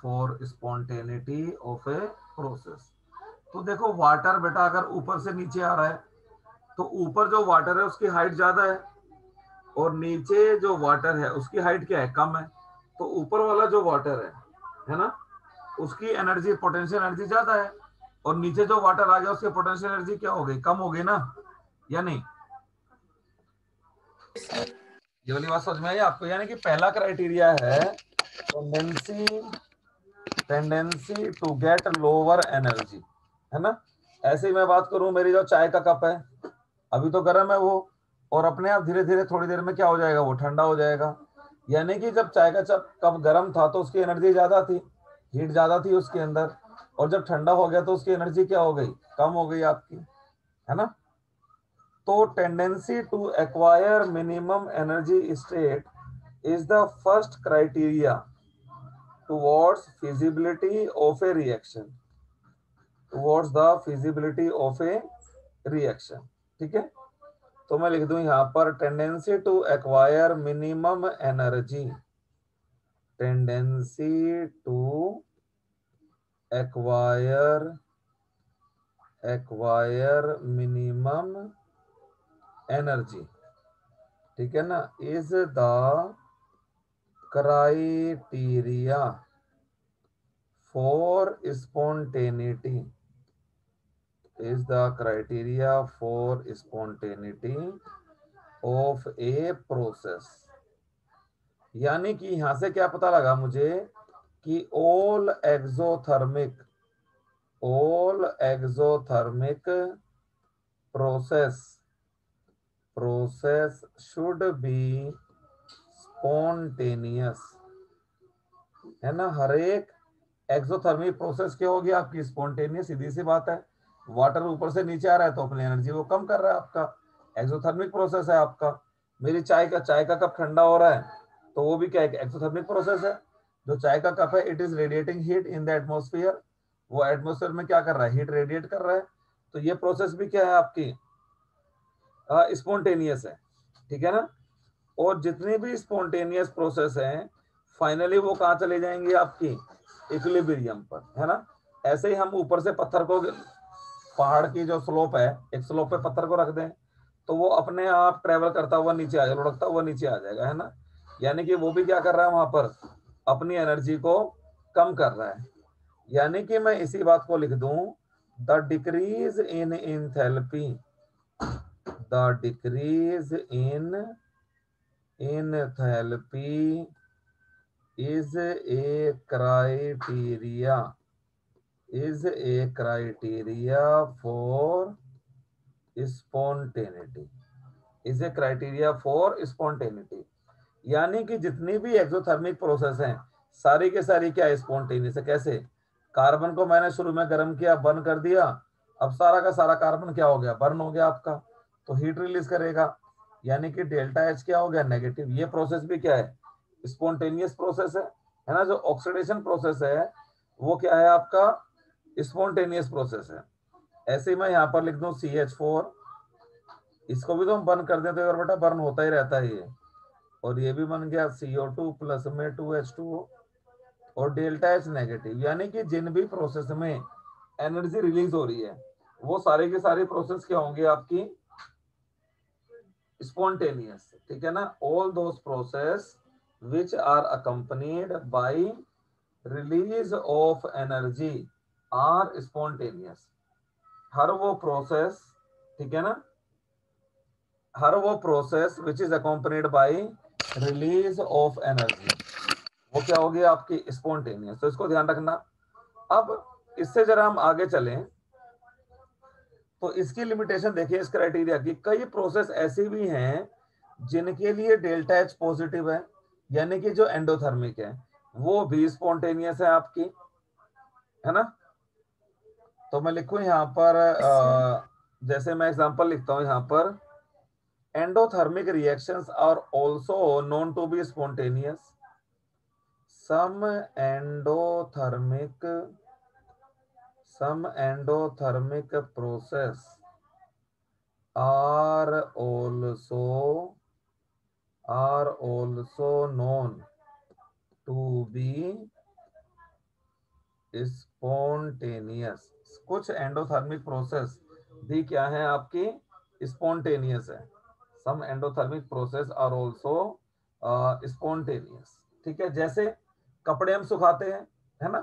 For spontaneity of a process. तो देखो water बेटा अगर ऊपर से नीचे आ रहा है तो ऊपर जो वाटर है उसकी हाइट ज्यादा है और नीचे जो वाटर है उसकी हाइट क्या है, कम है। तो ऊपर वाला जो वाटर है ना, उसकी एनर्जी पोटेंशियल एनर्जी ज्यादा है और नीचे जो वाटर आ गया उसकी पोटेंशियल एनर्जी क्या हो गई, कम हो गई ना, या नहीं। ये वाली बात समझ में आई आपको? यानी कि पहला क्राइटेरिया है tendency tendency to get lower energy, है ना। ऐसे ही मैं बात करूं, मेरी जो चाय का कप है अभी तो गर्म है वो, और अपने आप धीरे धीरे थोड़ी देर में क्या हो जाएगा, वो ठंडा हो जाएगा। यानी कि जब चाय का कप गर्म था तो उसकी एनर्जी ज्यादा थी, हीट ज्यादा थी उसके अंदर, और जब ठंडा हो गया तो उसकी एनर्जी क्या हो गई, कम हो गई आपकी, है ना। तो tendency to acquire minimum energy state is the first criteria towards feasibility of a reaction, towards the feasibility of a reaction. ठीक है, तो मैं लिख दूं यहां पर tendency to acquire minimum energy, tendency to acquire acquire minimum energy, ठीक है ना, is the criteria for spontaneity, is the criteria for spontaneity of a process। यानी कि यहां से क्या पता लगा मुझे कि all exothermic process should be spontaneous, है ना। हर एक एक्सोथर्मिक प्रोसेस क्या होगी आपकी, स्पॉन्टेनियस। सीधी सी बात है, वाटर ऊपर से नीचे आ रहा है तो अपनी एनर्जी वो कम कर रहा है, आपका एक्सोथर्मिक प्रोसेस है आपका। मेरी चाय का कप ठंडा हो रहा है तो वो भी क्या है, एक्सोथर्मिक प्रोसेस है। जो चाय का कप है it is radiating heat in the atmosphere, वो एटमोस्फेयर में क्या कर रहा है, हीट रेडिएट कर रहा है। तो ये प्रोसेस भी क्या है आपकी, स्पॉन्टेनियस है, ठीक है ना। और जितनी भी स्पॉन्टेनियस प्रोसेस हैं फाइनली वो कहाँ चले जाएंगे आपकी, इक्विलिब्रियम पर, है ना। ऐसे ही हम ऊपर से पत्थर को, पहाड़ की जो स्लोप है, एक स्लोप पे पत्थर को रख दें तो वो अपने आप ट्रेवल करता हुआ नीचे आ जाएगा, लुढ़कता हुआ नीचे आ जाएगा, है ना। यानी कि वो भी क्या कर रहा है वहां पर, अपनी एनर्जी को कम कर रहा है। यानी कि मैं इसी बात को लिख दूं, the decrease in enthalpy, the decrease in enthalpy is a criteria, is a criteria for spontaneity, is a criteria for spontaneity। यानी कि जितनी भी एक्सोथर्मिक प्रोसेस हैं सारी के सारी क्या है, स्पॉन्टेनियस है। कैसे, कार्बन को मैंने शुरू में गर्म किया, बर्न कर दिया, अब सारा का सारा कार्बन क्या हो गया, बर्न हो गया आपका, तो हीट रिलीज करेगा। यानी कि डेल्टा एच क्या हो गया, नेगेटिव। ये प्रोसेस भी क्या है, स्पॉन्टेनियस प्रोसेस है ना। जो ऑक्सीडेशन प्रोसेस है वो क्या है आपका, स्पॉन्टेनियस प्रोसेस है। ऐसे ही मैं यहाँ पर लिख दूं CH4, इसको भी तो हम बर्न कर दें तो यार बेटा बर्न होता ही रहता है ये, और ये भी बन गया CO2 प्लस में 2H2O और डेल्टा एच नेगेटिव। यानी कि जिन भी प्रोसेस में एनर्जी रिलीज हो रही है वो सारी की सारी प्रोसेस क्या होंगे आपकी, स्पॉन्टेनियस, ठीक है ना। All those process which are accompanied by release of energy are spontaneous. हर वो प्रोसेस, ठीक है ना, हर वो process which is accompanied by release of energy वो क्या होगी आपकी, स्पॉन्टेनियस। तो इसको ध्यान रखना। अब इससे जरा हम आगे चलें तो इसकी लिमिटेशन देखिए इस क्राइटेरिया की। कई प्रोसेस ऐसी भी हैं जिनके लिए डेल्टा एच पॉजिटिव है, यानी कि जो एंडोथर्मिक है वो भी स्पॉन्टेनियस है आपकी, है ना। तो मैं लिखूं यहाँ पर जैसे मैं एग्जांपल लिखता हूं यहाँ पर, endothermic reactions are also known to be spontaneous. some endothermic some endothermic process are also known to be spontaneous. कुछ एंडोथर्मिक प्रोसेस भी क्या है आपकी स्पॉन्टेनियस है। Some endothermic process are also spontaneous. ठीक है, जैसे कपड़े हम सुखाते हैं, है ना,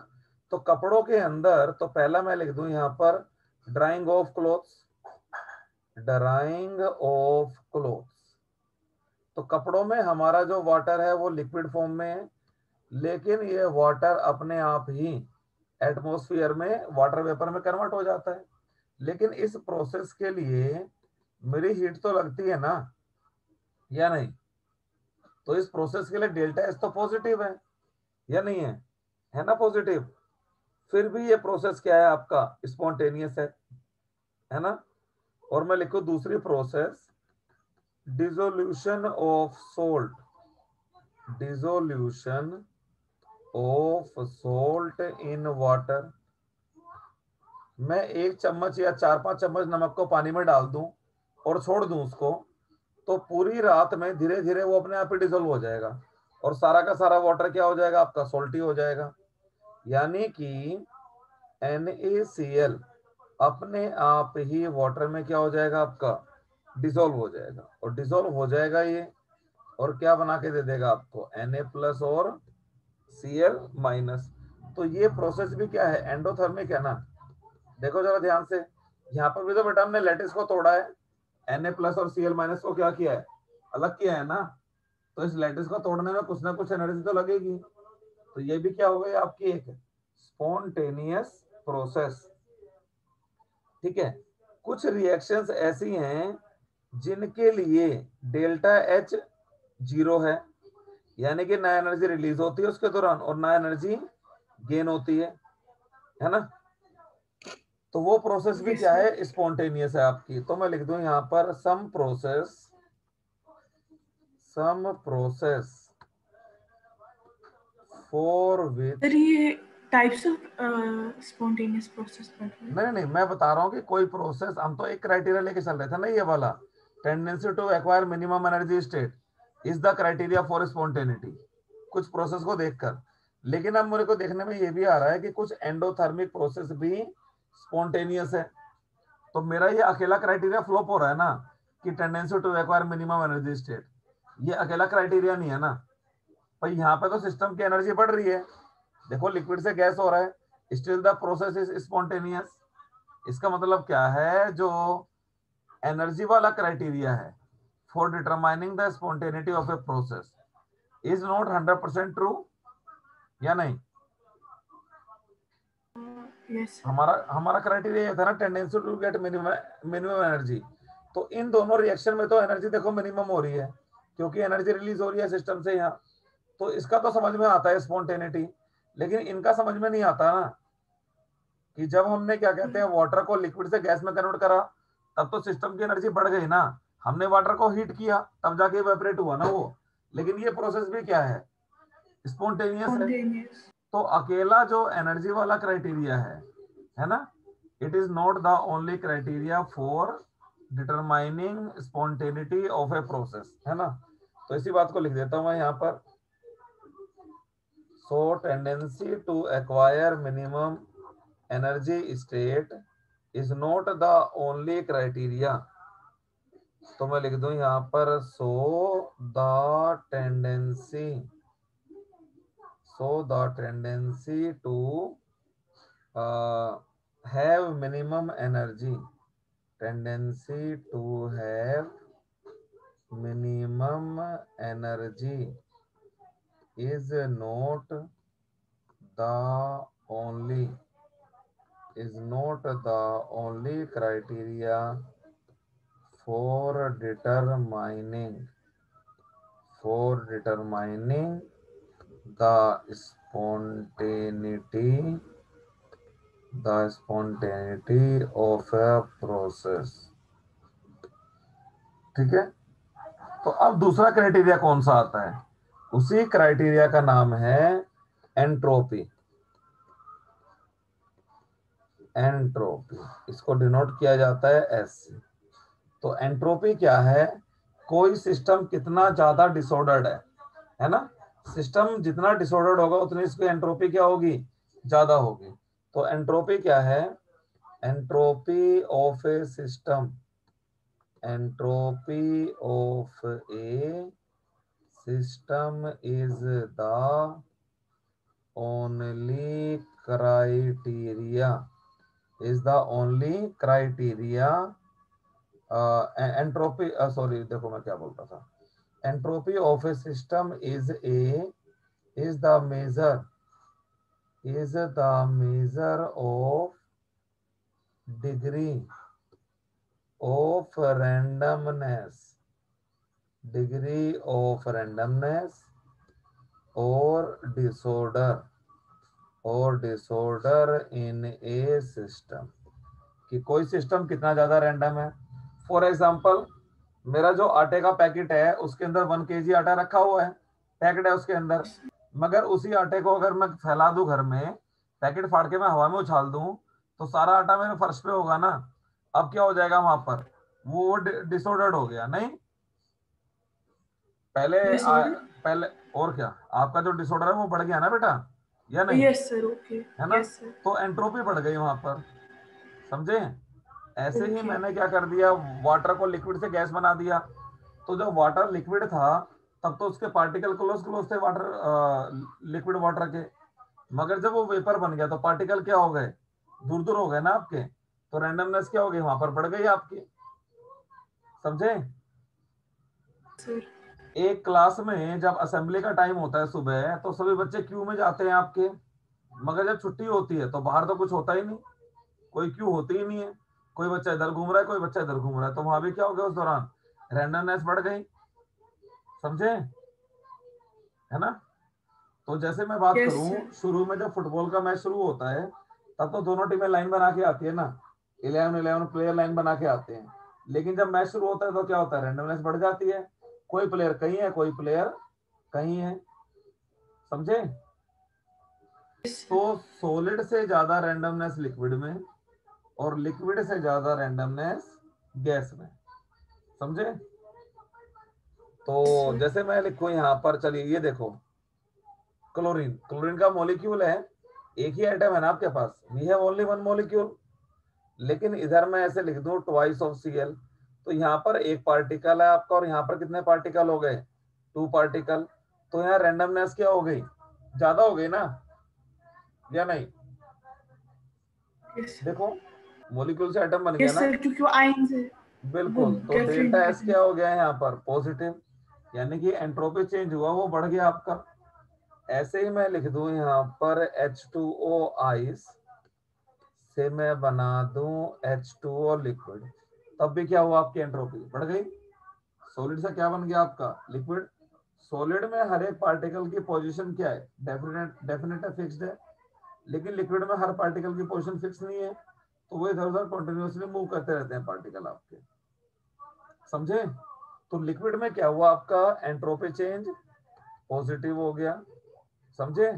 तो कपड़ों के अंदर तो पहला मैं लिख दूं यहाँ पर drying of clothes, drying of clothes. तो कपड़ों में हमारा जो वाटर है वो लिक्विड फॉर्म में है, लेकिन ये वाटर अपने आप ही एटमॉस्फेयर में वाटर वेपर में कन्वर्ट हो जाता है। लेकिन इस प्रोसेस के लिए मेरी हीट तो लगती है ना, या नहीं? तो इस प्रोसेस के लिए डेल्टा एस तो पॉजिटिव है या नहीं है ना पॉजिटिव। फिर भी ये प्रोसेस क्या है आपका स्पॉन्टेनियस है ना। और मैं लिखूं दूसरी process dissolution of salt, dissolution of salt in water. मैं 1 चम्मच या 4-5 चम्मच नमक को पानी में डाल दूं और छोड़ दूं उसको, तो पूरी रात में धीरे धीरे वो अपने आप ही डिसोल्व हो जाएगा और सारा का सारा वाटर क्या हो जाएगा आपका, सोल्टी हो जाएगा। यानी कि NaCl अपने आप ही वाटर में क्या हो जाएगा आपका, डिसोल्व हो जाएगा। और डिसोल्व हो जाएगा ये, और क्या बना के दे देगा आपको, Na+ और Cl-। तो ये प्रोसेस भी क्या है, एंडोथर्मिक है ना। देखो जरा ध्यान से, यहाँ पर भी तो बेटा हमने लैटिस को तोड़ा है, Na+ और Cl- को क्या किया है, अलग किया है ना। तो इस लैटिस को तोड़ने में कुछ ना कुछ एनर्जी तो लगेगी। तो ये भी क्या हो गई आपकी एक स्पॉन्टेनियस प्रोसेस। ठीक है, कुछ रिएक्शंस ऐसी हैं जिनके लिए डेल्टा H 0 है, यानी कि ना एनर्जी रिलीज होती है उसके दौरान और ना एनर्जी गेन होती है ना। तो वो प्रोसेस भी Yes, क्या sir. है, स्पॉन्टेनियस है आपकी। तो मैं लिख दूं यहाँ पर some process for sir which. ये टाइप्स ऑफ स्पॉन्टेनियस प्रोसेस पढ़ रहे हैं। नहीं नहीं, मैं बता रहा हूँ कि कोई प्रोसेस, हम तो एक क्राइटेरिया लेके चल रहे थे ना, ये वाला tendency to acquire minimum energy state is the criteria for spontaneity, कुछ प्रोसेस को देखकर। लेकिन अब मेरे को देखने में ये भी आ रहा है कि कुछ एंडोथर्मिक प्रोसेस भी स्पॉन्टेनियस है। तो मेरा ये अकेला क्राइटेरिया फ्लॉप हो रहा है ना, कि tendency to acquire minimum energy state, ये अकेला क्राइटेरिया नहीं है ना भाई। यहाँ पे तो सिस्टम की एनर्जी बढ़ रही है, देखो लिक्विड से गैस हो रहा है, still the process is spontaneous. इसका मतलब क्या है, जो एनर्जी वाला क्राइटेरिया है for determining the spontaneity of a process is not 100% true, या नहीं? Yes sir. हमारा हमारा क्राइटेरिया ये था ना, tendency to get minimum energy. तो इन दोनों रिएक्शन में तो एनर्जी देखो मिनिमम हो रही है, क्योंकि एनर्जी रिलीज हो रही है सिस्टम से यहाँ। तो इसका तो समझ में आता है स्पॉन्टेनिटी, लेकिन इनका समझ में नहीं आता ना, कि जब हमने क्या कहते हैं वाटर को लिक्विड से गैस में कन्वर्ट करा, तब तो सिस्टम की एनर्जी बढ़ गई ना। हमने वाटर को हीट किया तब जाके इवेपोरेट हुआ ना वो। लेकिन ये प्रोसेस भी क्या है, स्पॉन्टेनियस है। स्पॉन्टेनियस। तो अकेला जो एनर्जी वाला क्राइटेरिया है ना, it is not the only criteria for determining spontaneity of a process, है ना। तो इसी बात को लिख देता हूं मैं यहाँ पर। So tendency to acquire minimum energy state is not the only criteria. तो मैं लिख दूं यहाँ पर the tendency tendency to have minimum energy, tendency to have minimum energy is not the only criteria for determining the spontaneity of a process। ठीक है, तो अब दूसरा क्राइटेरिया कौन सा आता है, उसी क्राइटेरिया का नाम है एंट्रोपी। एंट्रोपी इसको डिनोट किया जाता है एस से। तो एंट्रोपी क्या है, कोई सिस्टम कितना ज्यादा डिसऑर्डर्ड है ना। सिस्टम जितना डिसऑर्डर्ड होगा उतनी इसकी एंट्रोपी क्या होगी, ज्यादा होगी। तो एंट्रोपी क्या है? Entropy of a system, entropy of a system is the only criteria, is the only criteria. Entropy, sorry देखो मैं क्या बोल रहा था। Entropy of a system is the measure, is the measure of degree of randomness, degree of randomness or disorder in a system, कि कोई system कितना ज्यादा रैंडम है। फॉर एग्जाम्पल, मेरा जो आटे का पैकेट है उसके अंदर 1 kg आटा रखा हुआ है, पैकेट है उसके अंदर, मगर उसी आटे को अगर मैं फैला दूं घर में, पैकेट फाड़ के मैं हवा में उछाल दूं, तो सारा आटा मेरे फर्श पे होगा ना। अब क्या हो जाएगा वहां पर? वो डिसऑर्डर्ड हो गया नहीं? पहले Disorder? पहले और क्या, आपका जो डिसऑर्डर है वो बढ़ गया ना बेटा, या नहीं? Yes, sir. Okay. है ना? Yes, sir. तो एंट्रोपी बढ़ गई वहां पर, समझे? ऐसे ही Okay. मैंने क्या कर दिया, वाटर को लिक्विड से गैस बना दिया। तो जब वाटर लिक्विड था तब तो उसके पार्टिकल क्लोज क्लोज थे वाटर, लिक्विड वाटर के, मगर जब वो वेपर बन गया तो पार्टिकल क्या हो गए? दूर दूर हो गए ना आपके। तो रैंडमनेस क्या हो गई वहां पर? बढ़ गई आपकी, समझे? Sir. एक क्लास में जब असेंबली का टाइम होता है सुबह, तो सभी बच्चे क्यू में जाते हैं आपके, मगर जब छुट्टी होती है तो बाहर तो कुछ होता ही नहीं, कोई क्यू होती ही नहीं है, कोई बच्चा इधर घूम रहा है, कोई बच्चा इधर घूम रहा है, तो वहां भी क्या हो गया उस दौरान? रैंडमनेस बढ़ गई, समझे? है ना? तो जैसे मैं बात Yes, करूं, sir. शुरू में जब फुटबॉल का मैच शुरू होता है तब तो दोनों टीमें लाइन बना के आती है ना, 11-11 प्लेयर लाइन बना के आते हैं। लेकिन जब मैच शुरू होता है तो क्या होता है? रैंडमनेस बढ़ जाती है, कोई प्लेयर कहीं है, कोई प्लेयर कहीं है, समझे? Yes, तो sir. सॉलिड से ज्यादा रैंडमनेस लिक्विड में, और लिक्विड से ज्यादा रैंडमनेस गैस में, समझे? तो Yes, sir. जैसे मैं लिखूं यहाँ पर, चलिए ये देखो, क्लोरीन, क्लोरीन का मॉलिक्यूल है, एक ही आइटम है ना आपके पास, we have only one molecule. लेकिन इधर मैं ऐसे लिख दूं ट्वाइस ऑफ Cl, तो यहाँ पर एक पार्टिकल है आपका, और यहाँ पर कितने पार्टिकल हो गए? 2 पार्टिकल। तो यहाँ रैंडमनेस क्या हो गई? ज्यादा हो गई ना, या नहीं? Yes, sir. देखो, मॉलिक्यूल से आइटम बन गया Yes, ना। sir. क्योंकि वो आयन से वो बिल्कुल, तो गैस डेल्टा में एस क्या हो गया है यहाँ पर? पॉजिटिव, यानी कि एंट्रोपी चेंज हुआ, वो बढ़ गया आपका। ऐसे ही मैं लिख दूं यहाँ पर H2O आइस से मैं बना दूं H2O लिक्विड, तब भी क्या हुआ? आपकी एंट्रोपी बढ़ गई। सॉलिड से क्या बन गया आपका? लिक्विड। सॉलिड में हर एक पार्टिकल की पोजीशन क्या है? डेफिनेट है, फिक्स्ड है। लेकिन लिक्विड में हर पार्टिकल की पोजीशन फिक्स नहीं है, तो वो इधर उधर कंटिन्यूअसली मूव करते रहते हैं पार्टिकल आपके, समझे? तो लिक्विड में क्या हुआ आपका? एंट्रोपी चेंज पॉजिटिव हो गया, समझे?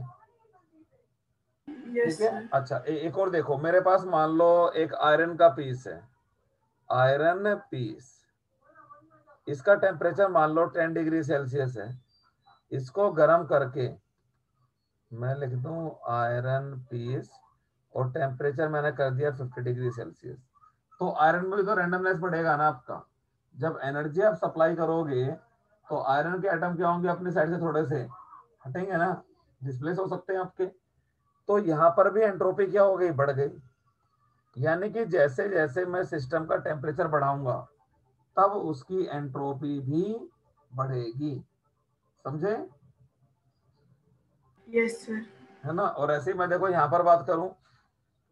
Yes, ठीक है। sir. अच्छा, एक और देखो, मेरे पास मान लो एक आयरन का पीस है, आयरन पीस, इसका टेम्परेचर मान लो 10 डिग्री सेल्सियस है। इसको गर्म करके मैं लिख दूं आयरन पीस, और टेम्परेचर मैंने कर दिया 50 डिग्री सेल्सियस। तो आयरन में भी तो रैंडमनेस बढ़ेगा ना आपका। जब एनर्जी आप सप्लाई करोगे तो आयरन के एटम क्या होंगे? अपनी साइड से थोड़े से हटेंगे ना, डिस्प्लेस हो सकते हैं आपके। तो यहाँ पर भी एंट्रोपी क्या हो गई? बढ़ गई। यानी कि जैसे जैसे मैं सिस्टम का टेम्परेचर बढ़ाऊंगा तब उसकी एंट्रोपी भी बढ़ेगी, समझे? Yes, sir. है ना? और ऐसे ही मैं देखो यहाँ पर बात करूं,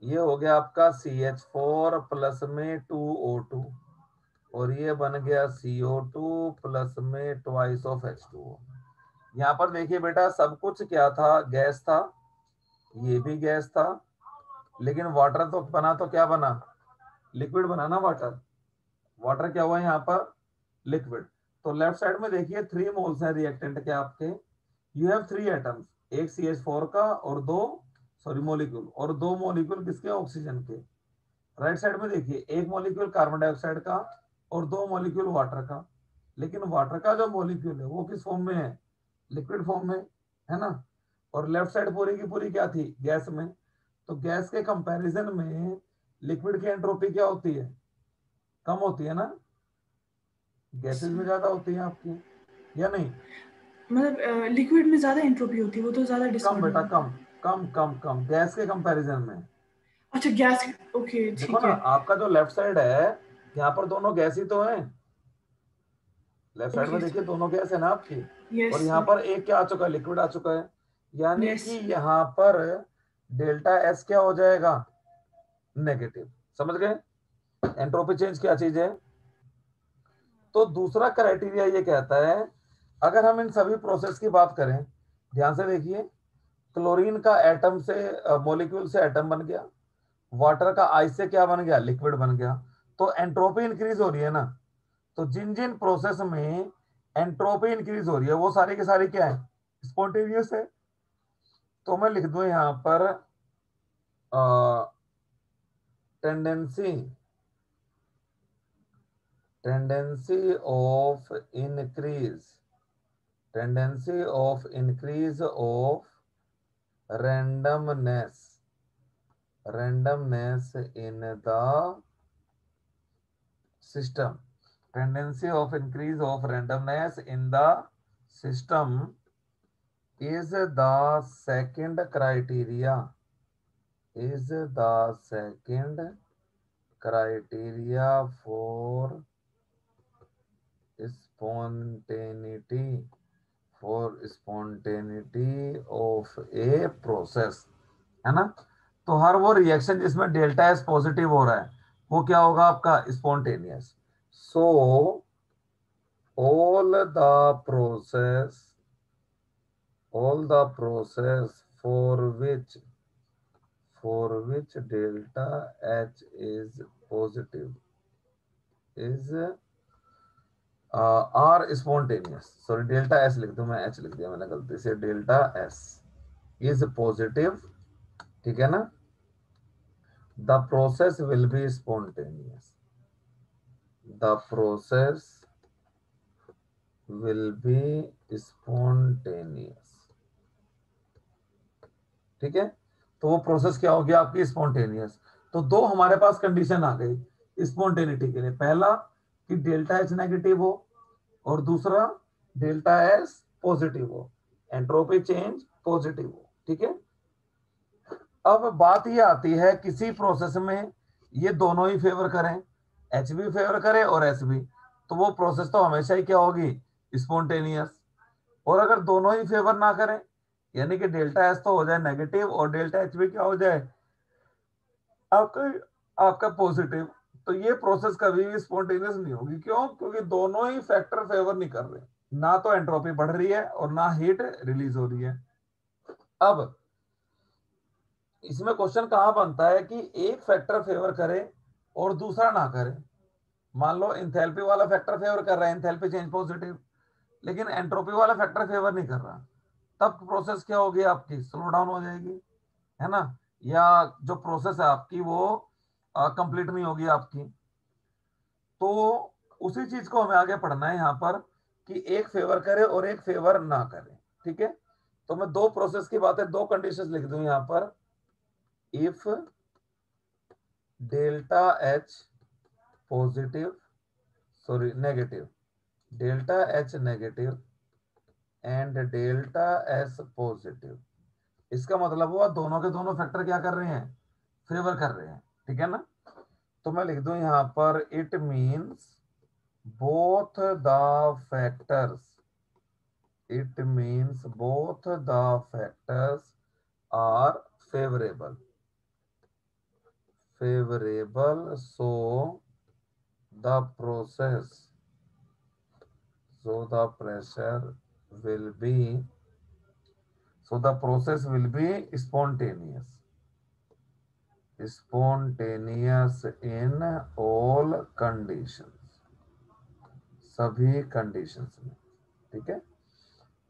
ये हो गया आपका CH4 प्लस में 2O2, और ये बन गया CO2 प्लस में ट्वाइस ऑफ H2O। यहाँ पर देखिए बेटा, सब कुछ क्या था? गैस था, ये भी गैस था, लेकिन वाटर तो बना, तो क्या बना? लिक्विड बना ना वाटर। वाटर क्या हुआ यहाँ पर? लिक्विड। तो लेफ्ट साइड में देखिए 3 मोल्स हैं रिएक्टेंट के आपके। यू हैव 3 एटम्स, एक CH4 का और दो, सॉरी मॉलिक्यूल, और 2 मॉलिक्यूल किसके? ऑक्सीजन के। राइट साइड में देखिए एक मॉलिक्यूल कार्बन डाइऑक्साइड का और 2 मॉलिक्यूल वाटर का। लेकिन वाटर का जो मॉलिक्यूल है वो किस फॉर्म में है? लिक्विड फॉर्म में, है ना? और लेफ्ट साइड पूरी की पूरी क्या थी, गैस में। तो गैस के कंपैरिजन में लिक्विड की एंट्रोपी क्या होती है, कम होती है ना, गैसेस में ज्यादा होती है आपकी, या नहीं? मतलब लिक्विड में ज्यादा एंट्रोपी होती है, वो तो ज्यादा कम डिसऑर्डर बेटा, होता कम है। कम कम कम गैस के कंपैरिजन में। अच्छा गैस, ओके देखो ठीक ना, है। आपका जो लेफ्ट साइड है, यहाँ पर दोनों गैस ही तो हैं। लेफ्ट साइड में ओके देखिए सर। दोनों गैस है ना आपकी। और यस यहाँ सर। पर एक क्या आ चुका है, लिक्विड आ चुका है। यानी यस। कि यहाँ पर डेल्टा एस क्या हो जाएगा, नेगेटिव। समझ गए एंट्रोपी चेंज क्या चीज है? तो दूसरा क्राइटेरिया ये कहता है, अगर हम इन सभी प्रोसेस की बात करें, ध्यान से देखिए, क्लोरीन का एटम से मॉलिक्यूल से एटम बन गया, वाटर का आइस से क्या बन गया, लिक्विड बन गया। तो एंट्रोपी इंक्रीज हो रही है ना। तो जिन जिन प्रोसेस में एंट्रोपी इंक्रीज हो रही है वो सारी की सारी क्या है, स्पॉन्टेनियस है। तो मैं लिख दूं यहां पर tendency tendency of increase of randomness in the system. Tendency of increase of randomness in the system is the second criteria, for spontaneity of a process, है ना। तो हर वो रिएक्शन जिसमें डेल्टा एस पॉजिटिव हो रहा है वो क्या होगा आपका, spontaneous. So all the process for which delta H is positive is are spontaneous. Sorry, delta S लिख दूं, मैं H लिख दिया मैंने गलती से, डेल्टा S is positive, ठीक है ना, the process will be spontaneous, the process will be spontaneous, ठीक है। तो वो प्रोसेस क्या हो गया आपकी, स्पॉन्टेनियस। तो दो हमारे पास कंडीशन आ गई स्पॉन्टेनिटी के लिए, पहला कि डेल्टा एच नेगेटिव हो, और दूसरा डेल्टा एस पॉजिटिव हो, एंट्रोपी चेंज पॉजिटिव हो, ठीक है। अब बात ये आती है किसी प्रोसेस में ये दोनों ही फेवर करें, एच भी फेवर करे और एस भी, तो वो प्रोसेस तो हमेशा ही क्या होगी, स्पॉन्टेनियस। और अगर दोनों ही फेवर ना करें, यानी कि डेल्टा एस तो हो जाए नेगेटिव और डेल्टा एच भी क्या हो जाए आपका आपका पॉजिटिव, तो ये प्रोसेस कभी भी स्पॉन्टेनियस नहीं होगी। क्यों? क्योंकि दोनों ही फैक्टर फेवर नहीं कर रहे, ना तो एंट्रोपी बढ़ रही है और ना हीट रिलीज हो रही है। अब इसमें क्वेश्चन कहां बनता है कि एक फैक्टर फेवर करे और दूसरा ना करे। मान लो इंथैल्पी वाला फैक्टर फेवर कर रहा है, इंथैल्पी चेंज पॉजिटिव, लेकिन एंट्रोपी वाला फैक्टर फेवर नहीं कर रहा, तब प्रोसेस क्या होगी आपकी, स्लो डाउन हो जाएगी, है ना। या जो प्रोसेस है आपकी वो कंप्लीट नहीं होगी आपकी। तो उसी चीज को हमें आगे पढ़ना है यहाँ पर कि एक फेवर करे और एक फेवर ना करे, ठीक है। तो मैं दो प्रोसेस की बातें, दो कंडीशंस लिख दूं यहाँ पर, if delta H positive, sorry negative, delta H negative and delta S positive, इसका मतलब हुआ दोनों के दोनों फैक्टर क्या कर रहे हैं, फेवर कर रहे हैं, ठीक है ना। तो मैं लिख दूं यहां पर, it means both the factors are favorable, the process so the pressure will be the process will be spontaneous in all conditions, सभी कंडीशंस में, ठीक है।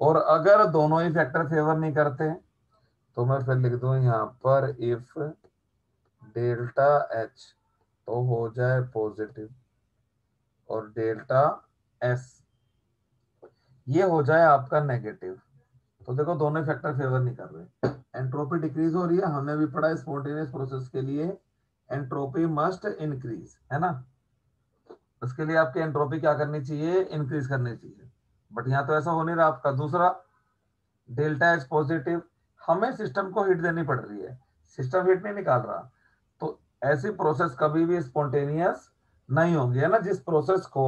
और अगर दोनों ही फैक्टर फेवर नहीं करते तो मैं फिर लिख दूं यहाँ पर, इफ डेल्टा एच तो हो जाए पॉजिटिव और डेल्टा एस ये हो जाए आपका नेगेटिव, तो देखो दोनों फैक्टर फेवर नहीं कर रहे, एंट्रोपी डिक्रीज हो रही है, हमने भी पढ़ा स्पॉन्टेनियस प्रोसेस के लिए एंट्रोपी मस्ट इंक्रीज, है ना। उसके लिए आपकी एंट्रोपी क्या करनी चाहिए, इंक्रीज करनी चाहिए, बट यहाँ तो ऐसा हो नहीं रहा आपका। दूसरा डेल्टा एच पॉजिटिव, हमें सिस्टम को हीट देनी पड़ रही है, सिस्टम हीट नहीं निकाल रहा, तो ऐसी प्रोसेस कभी भी स्पॉन्टेनियस नहीं होगी, है ना। जिस प्रोसेस को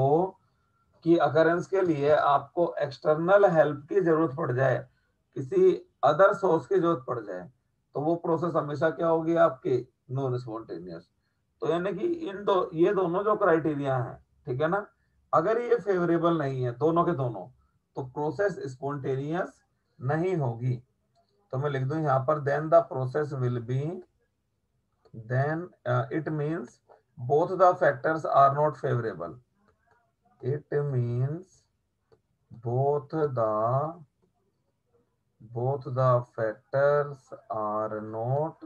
की अकरेंस के लिए आपको एक्सटर्नल हेल्प की जरूरत पड़ जाए, किसी अदर सोर्स की जरूरत पड़ जाए, तो वो प्रोसेस हमेशा क्या होगी आपकी, नॉन स्पॉन्टेनियस। तो यानी कि ये दोनों जो क्राइटेरिया हैं, ठीक है ना, अगर ये फेवरेबल नहीं है दोनों के दोनों, तो प्रोसेस स्पॉन्टेनियस नहीं होगी। तो मैं लिख दूं यहां पर then the process will be, then it means both the factors are not favourable, it means both the factors are not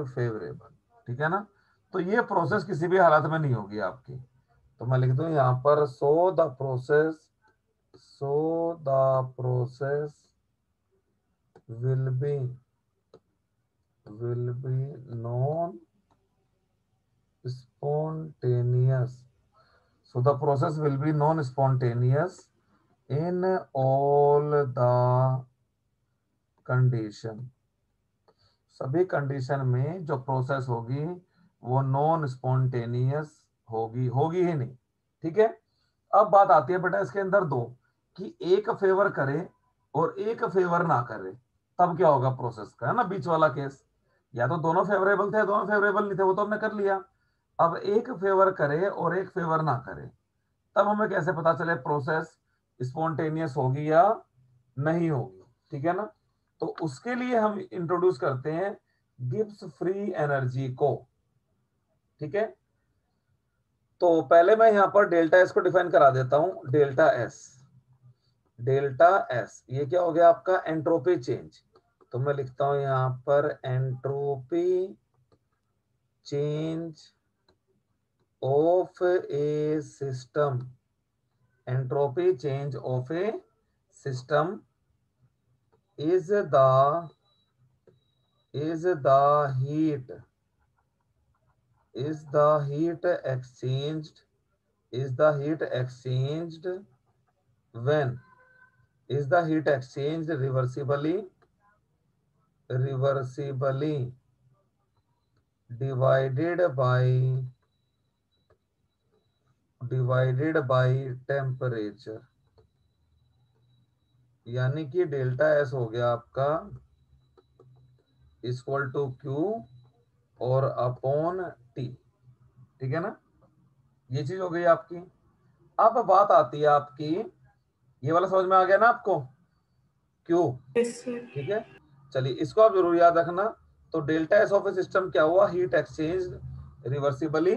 favorable, ठीक है ना। तो ये प्रोसेस किसी भी हालत में नहीं होगी आपकी। तो मैं लिख दूं यहां पर so the process will be non spontaneous, so the process will be non spontaneous in all the condition, सभी कंडीशन में जो प्रोसेस होगी वो नॉन स्पॉन्टेनियस होगी ही नहीं, ठीक है। अब बात आती है बेटा इसके अंदर दो, कि एक फेवर करे और एक फेवर ना करे, तब क्या होगा प्रोसेस का, है ना, बीच वाला केस। या तो दोनों फेवरेबल थे, दोनों फेवरेबल नहीं थे, वो तो हमने कर लिया। अब एक फेवर करे और एक फेवर ना करे, तब हमें कैसे पता चले प्रोसेस स्पॉन्टेनियस होगी या नहीं होगी, ठीक है ना। तो उसके लिए हम इंट्रोड्यूस करते हैं गिब्स फ्री एनर्जी को, ठीक है। तो पहले मैं यहां पर डेल्टा एस को डिफाइन करा देता हूं। डेल्टा एस ये क्या हो गया आपका, एंट्रोपी चेंज। तो मैं लिखता हूं यहां पर entropy change of a system, entropy change of a system is the heat is the heat exchanged is the heat exchanged when is the heat exchanged reversibly divided by temperature, यानी कि delta S हो गया आपका equal to Q और upon T, ठीक है ना। ये चीज हो गई आपकी। अब बात आती है आपकी, ये वाला समझ में आ गया ना आपको, क्यू, Yes, sir. ठीक है। चलिए इसको आप जरूर याद रखना। तो delta S of a system क्या हुआ, हीट एक्सचेंज रिवर्सिबली,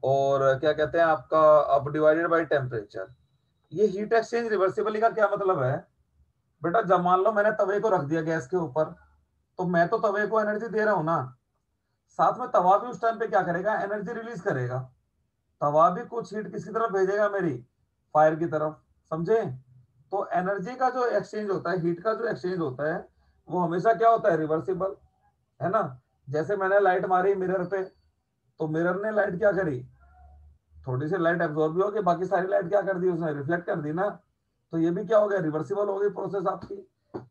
और क्या कहते हैं आपका, अब डिवाइडेड बाय टेम्परेचर। ये हीट एक्सचेंज रिवर्सिबली का क्या मतलब है बेटा, जब मान लो मैंने तवे को रख दिया गैस के ऊपर, तो मैं तो तवे को एनर्जी दे रहा हूं ना, साथ में तवा भी उस टाइम पे क्या करेगा, एनर्जी रिलीज करेगा। तवा भी कुछ हीट किसकी तरफ भेजेगा, मेरी फायर की तरफ, समझे। तो एनर्जी का जो एक्सचेंज होता है, हीट का जो एक्सचेंज होता है, वो हमेशा क्या होता है, रिवर्सिबल, है ना। जैसे मैंने लाइट मारी मिरर पे, तो मिरर ने लाइट क्या करी, थोड़ी सी लाइट एब्जॉर्ब भी होगी, बाकी सारी लाइट क्या कर दी, उसने रिफ्लेक्ट कर दी ना। तो ये भी क्या हो गया, रिवर्सिबल हो गई प्रोसेस आपकी।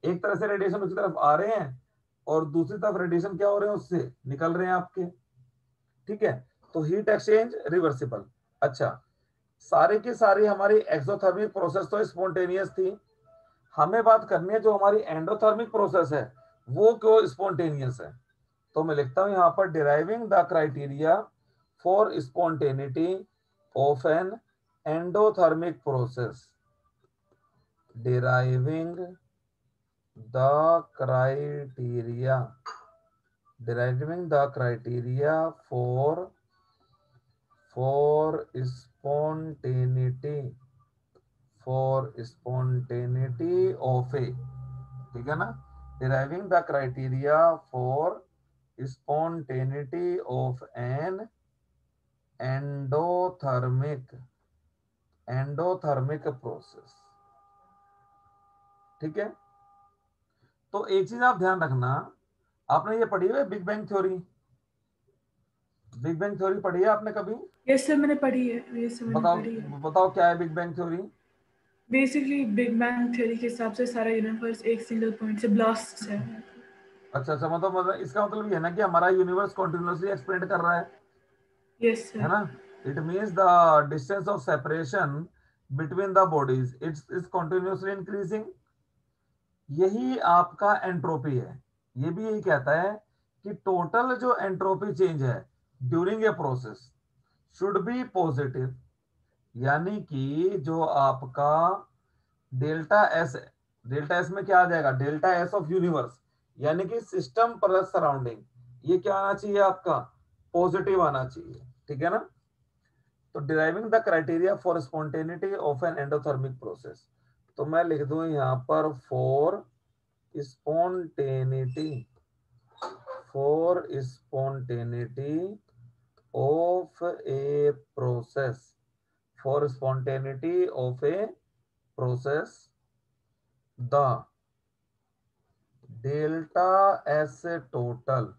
एक तरह से रेडिएशन उसकी तरफ आ रहे हैं और दूसरी तरफ रेडिएशन क्या हो रहे हैं, उससे निकल रहे हैं आपके, ठीक है। तो हीट एक्सचेंज रिवर्सिबल। अच्छा, सारी की सारी हमारी एक्सोथर्मिक प्रोसेस तो स्पॉन्टेनियस थी, हमें बात करनी है जो हमारी एंडोथर्मिक प्रोसेस है वो क्यों स्पॉन्टेनियस है। तो मैं लिखता हूं यहां पर deriving the criteria for spontaneity of an endothermic process, deriving the criteria for spontaneity of a, ठीक है ना, deriving the criteria for spontaneity of an endothermic process, ठीक है। तो एक चीज आप ध्यान रखना, आपने ये पढ़ी है big bang theory? Big bang theory पढ़ी है आपने कभी? यस सर, मैंने पढ़ी है, यस सर मैंने बताओ, पढ़ी है। बताओ क्या है big bang theory? Basically big bang theory के हिसाब से सारा यूनिवर्स एक सिंगल पॉइंट से ब्लास्ट से है। अच्छा अच्छा, मतलब इसका मतलब ये है ना कि हमारा यूनिवर्स कॉन्टिन्यूसली एक्सपेंड कर रहा यस है सर। ना? It means the distance of separation between the bodies it's is continuously increasing. यही आपका एंट्रोपी है। ये भी यही कहता है कि टोटल जो एंट्रोपी चेंज है during a process should be positive. यानी कि जो आपका डेल्टा एस है, डेल्टा एस में क्या आ जाएगा? डेल्टा एस ऑफ यूनिवर्स, यानी कि सिस्टम प्लस सराउंडिंग, ये क्या आना चाहिए आपका? पॉजिटिव आना चाहिए। ठीक है ना? तो deriving the criteria for spontaneity of an endothermic process, तो मैं लिख दूं यहां पर for spontaneity, for spontaneity of a process, for spontaneity of a process the delta S total,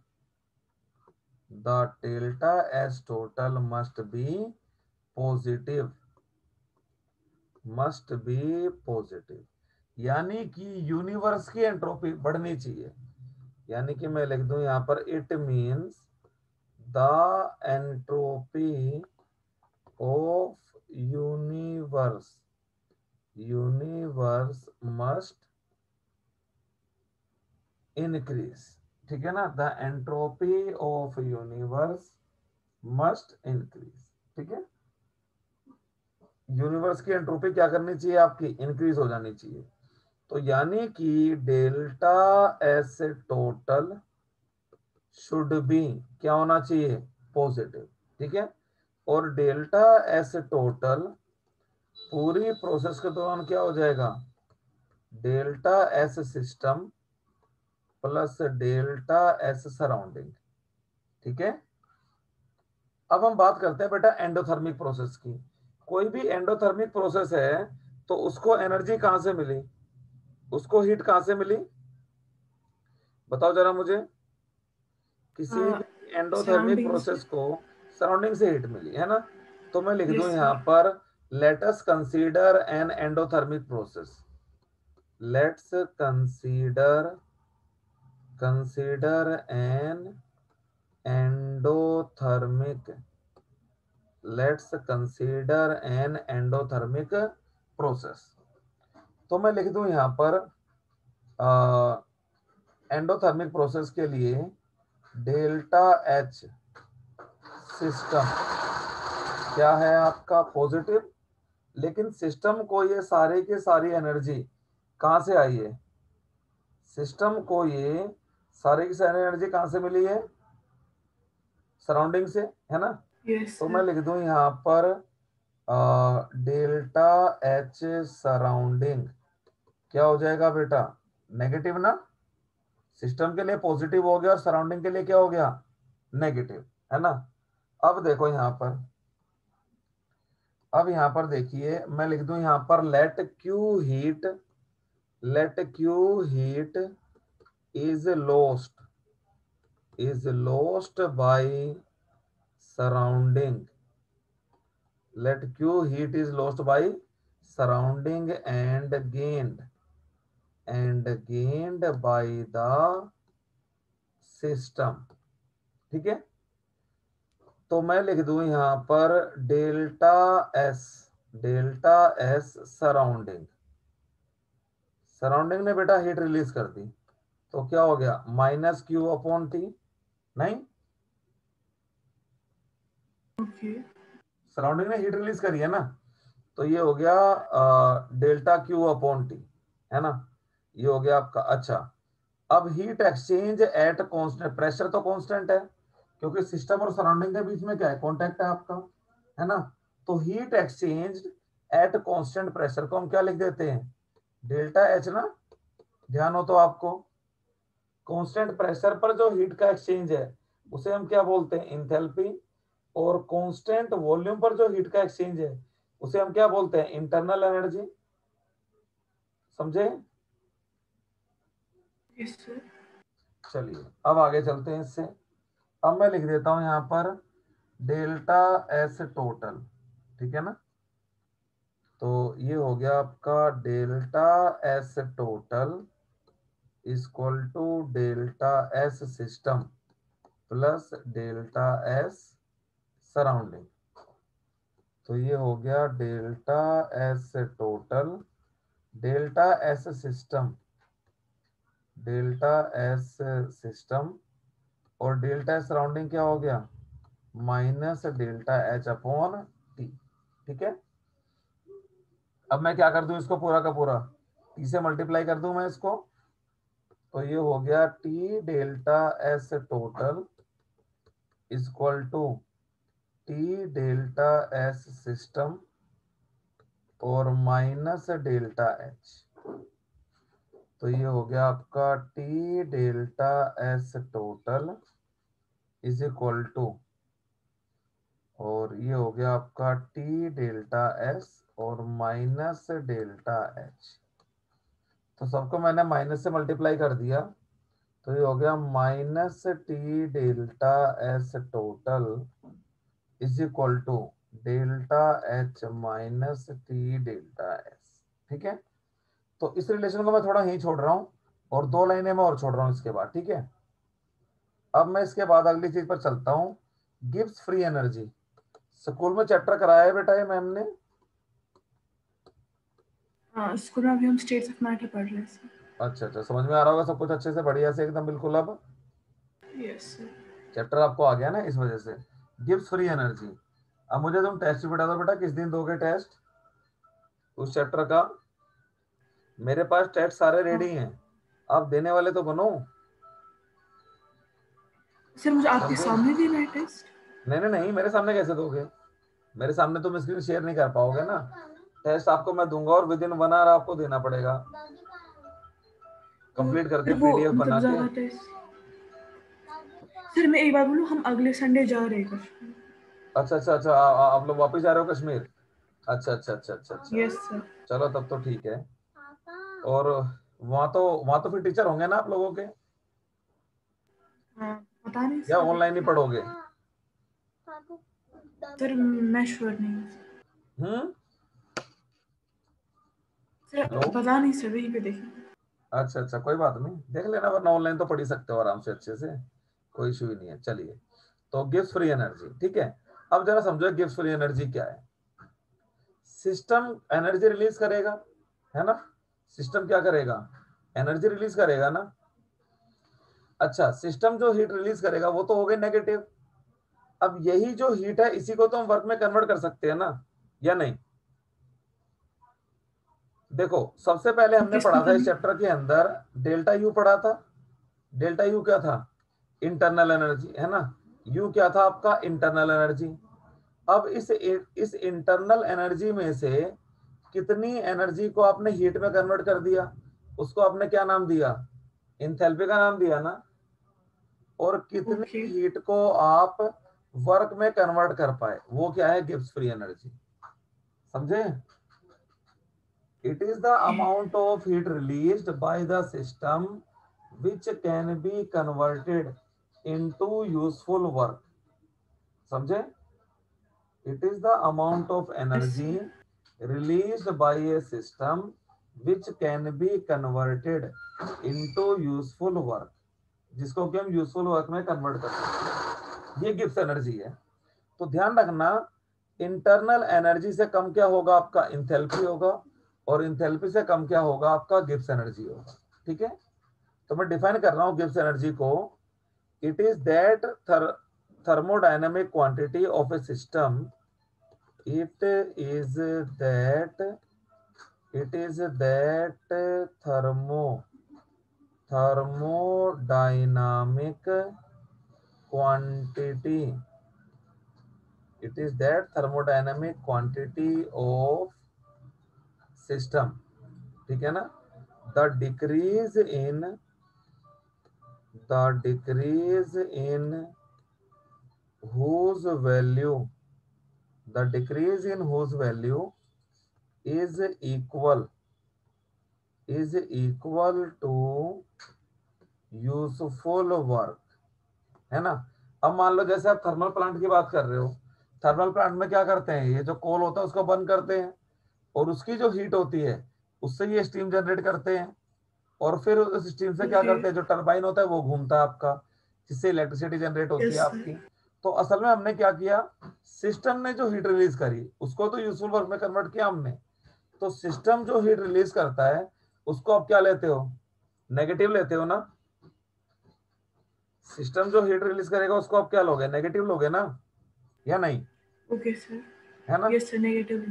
the delta S total must be positive, must be positive। यानी कि universe की entropy बढ़नी चाहिए। यानी कि मैं लिख दूं यहां पर it means the entropy of universe, universe must increase. ठीक है ना? The entropy of universe must increase. ठीक है? यूनिवर्स की एंट्रोपी क्या करनी चाहिए? आपकी इंक्रीज हो जानी चाहिए। तो यानी कि delta S total should be क्या होना चाहिए? पॉजिटिव। ठीक है? और डेल्टा एस टोटल पूरी प्रोसेस के दौरान क्या हो जाएगा? Delta S system plus delta S surrounding. ठीक है? अब हम बात करते हैं बेटा एंडोथर्मिक प्रोसेस की। कोई भी एंडोथर्मिक प्रोसेस है तो उसको एनर्जी कहां से मिली? उसको हीट कहां से मिली? बताओ जरा मुझे। किसी भी एंडोथर्मिक सराउंडिंग्स। प्रोसेस को सराउंडिंग से हीट मिली है ना? तो मैं लिख दूं यस यहां सर। पर let us consider an endothermic process, let's consider an endothermic, let's consider an endothermic process. तो मैं लिख दूं यहां पर एंडोथर्मिक प्रोसेस के लिए डेल्टा एच सिस्टम क्या है आपका? पॉजिटिव। लेकिन सिस्टम को ये सारे के सारी एनर्जी कहां से आई है? सिस्टम को ये सारी की सारी एनर्जी कहां से मिली है? सराउंडिंग से, है ना? यस तो मैं सर। लिख दूं यहां पर डेल्टा एच सराउंडिंग क्या हो जाएगा बेटा? नेगेटिव ना? सिस्टम के लिए पॉजिटिव हो गया और सराउंडिंग के लिए क्या हो गया? नेगेटिव, है ना? अब देखो यहां पर, अब यहां पर देखिए मैं लिख दूं यहां पर let Q heat, let Q heat is lost by surrounding, let q heat is lost by surrounding and gained by the system। ठीक है? तो मैं लिख दूं यहां पर delta S, delta S surrounding, surrounding ने बेटा हीट रिलीज कर दी तो क्या हो गया? Minus Q upon T. नहीं, ओके। सराउंडिंग ने हीट रिलीज करी है ना? तो ये हो गया डेल्टा क्यू अपॉन टी, है ना? ये हो गया आपका। अच्छा, अब heat exchange at constant, pressure तो कांस्टेंट है क्योंकि सिस्टम और सराउंडिंग के बीच में क्या है? कांटेक्ट है आपका, है ना? तो heat exchange at constant pressure को हम क्या लिख देते हैं? डेल्टा एच ना? ध्यान हो तो आपको, कांस्टेंट प्रेशर पर जो हीट का एक्सचेंज है उसे हम क्या बोलते हैं? इंथैल्पी। और कांस्टेंट वॉल्यूम पर जो हीट का एक्सचेंज है उसे हम क्या बोलते हैं? Internal energy. समझे? Yes sir. चलिए अब आगे चलते हैं इससे। अब मैं लिख देता हूं यहां पर डेल्टा एस टोटल, ठीक है ना। तो ये हो गया आपका delta S total equal to delta S system plus delta S surrounding. तो ये हो गया delta S total, delta S system, delta S system और डेल्टा एस सराउंडिंग क्या हो गया, minus delta H upon T. ठीक है, अब मैं क्या कर दूं इसको पूरा का पूरा टी से मल्टीप्लाई कर दूं मैं इसको। तो ये हो गया T delta S total equal to T delta S system और माइनस डेल्टा एच। तो ये हो गया आपका T delta S total is equal to, और ये हो गया आपका टी डेल्टा एस और माइनस डेल्टा एच। तो सबको मैंने माइनस से मल्टीप्लाई कर दिया, तो ये हो गया minus T delta S total is equal to delta H minus T delta S. ठीक है, तो इस रिलेशन को मैं थोड़ा यहीं छोड़ रहा हूं और 2 लाइनें मैं और छोड़ रहा हूं इसके बाद। ठीक है, अब मैं इसके बाद अगली चीज पर चलता हूं, गिब्स फ्री एनर्जी। स्कूल में चैप्टर कराया है बेटा ये मैम ने? हाँ, स्कूल में अभी हम स्टेट्स ऑफ मैटर पढ़ रहे हैं सर। अच्छा अच्छा, समझ में आ रहा होगा सब कुछ अच्छे से, बढ़िया से एकदम बिल्कुल। अब यस सर। चैप्टर आपको आ गया ना इस वजह से, गिब्स फ्री एनर्जी। अब मुझे तुम टेस्ट बता दो बेटा, किस दिन दोगे टेस्ट उस चैप्टर का? मेरे पास टेस्ट सारे रेडी हैं, आप देने वाले तो बनो। सर मुझे आपके समझे? सामने देना है टेस्ट? नहीं नहीं नहीं, मेरे सामने कैसे दोगे? मेरे सामने तुम स्क्रीन शेयर नहीं कर पाओगे ना। टेस्ट आपको मैं दूंगा और विद इन 1 आवर आपको देना पड़ेगा, कंप्लीट करके वो पीडीएफ मतलब बना के। ज़्यादा टेस्ट। सर मैं एक बात बोलूँ, हम अगले संडे जा रहे हैं कश्मीर। अच्छा अच्छा अच्छा, आप लोग वापस जा रहे हो कश्मीर? अच्छा अच्छा अच्छा अच्छा अच्छा, यस सर। चलो तब तो ठीक है। और वहां तो फिर टीचर होंगे ना आप लोगों के, हाँ, पता नहीं या सर। ऑनलाइन ही पढ़ोगे? सर मैं श्योर नहीं हूँ हम्म। सर। हेलो। पता नहीं सर, वहीं पे देखेंगे। अच्छा अच्छा, कोई बात नहीं, देख लेना, वरना ऑनलाइन तो पढ़ ही सकते हो आराम से अच्छे से, कोई इशू ही नहीं है। चलिए, तो गिव्स फ्री एनर्जी, ठीक है। अब जरा समझो गिव्स फ्री एनर्जी क्या है। सिस्टम एनर्जी रिलीज करेगा, है ना। सिस्टम क्या करेगा, एनर्जी रिलीज करेगा ना। अच्छा, सिस्टम जो हीट रिलीज करेगा वो तो हो गई नेगेटिव। अब यही जो हीट है इसी को तो हम वर्क में कन्वर्ट कर सकते हैं ना, या नहीं? देखो, सबसे पहले हमने किसमें पढ़ा था इस करना? चैप्टर के अंदर डेल्टा यू पढ़ा था। डेल्टा यू क्या था, इंटरनल एनर्जी, है ना। यू क्या था आपका, इंटरनल एनर्जी। अब इस इंटरनल एनर्जी में से कितनी एनर्जी को आपने हीट में कन्वर्ट कर दिया, उसको आपने क्या नाम दिया, इंथैल्पी का नाम दिया ना। और ओके। कितनी हीट को आप वर्क में कन्वर्ट कर पाए, वो क्या है, गिब्स फ्री एनर्जी। समझे? It is the amount of heat released by the system which can be converted into useful work. समझे? It is the amount of yes sir. energy released by a system which can be converted into useful work, जिसको कि हम useful work में convert कर सकते हैं, ये Gibbs energy है। तो ध्यान रखना, इंटरनल एनर्जी से कम क्या होगा, आपका इंथैल्पी होगा, और इंथैल्पी से कम क्या होगा, आपका गिब्स एनर्जी होगा। ठीक है, तो मैं डिफाइन कर रहा हूं गिब्स एनर्जी को। It is that thermodynamic quantity of a system, it is that it is that thermodynamic quantity, it is that thermodynamic quantity of system, ठीक है ना। the decrease in the decrease in whose value the decrease in whose value is equal is equal to useful work, है ना। अब मान लो जैसे आप thermal plant की बात कर रहे हो, थर्मल प्लांट में क्या करते हैं, ये जो कोल होता है उसको बर्न करते हैं, और उसकी जो हीट होती है उससे ये स्टीम जनरेट करते हैं, और फिर उस स्टीम से क्या ओके। करते हैं, जो टरबाइन होता है वो घूमता है आपका, जिससे इलेक्ट्रिसिटी जनरेट होती है यस सर। आपकी। तो असल में हमने क्या किया, सिस्टम ने जो हीट रिलीज करी उसको तो यूजफुल वर्क में कन्वर्ट किया हमने। तो सिस्टम जो हीट रिलीज करता है उसको आप क्या लेते हो, नेगेटिव लेते हो ना। सिस्टम जो हीट रिलीज करेगा उसको आप क्या लोगे, नेगेटिव लोगे ना, या नहीं, ओके सर। है ना। Yes sir, negative.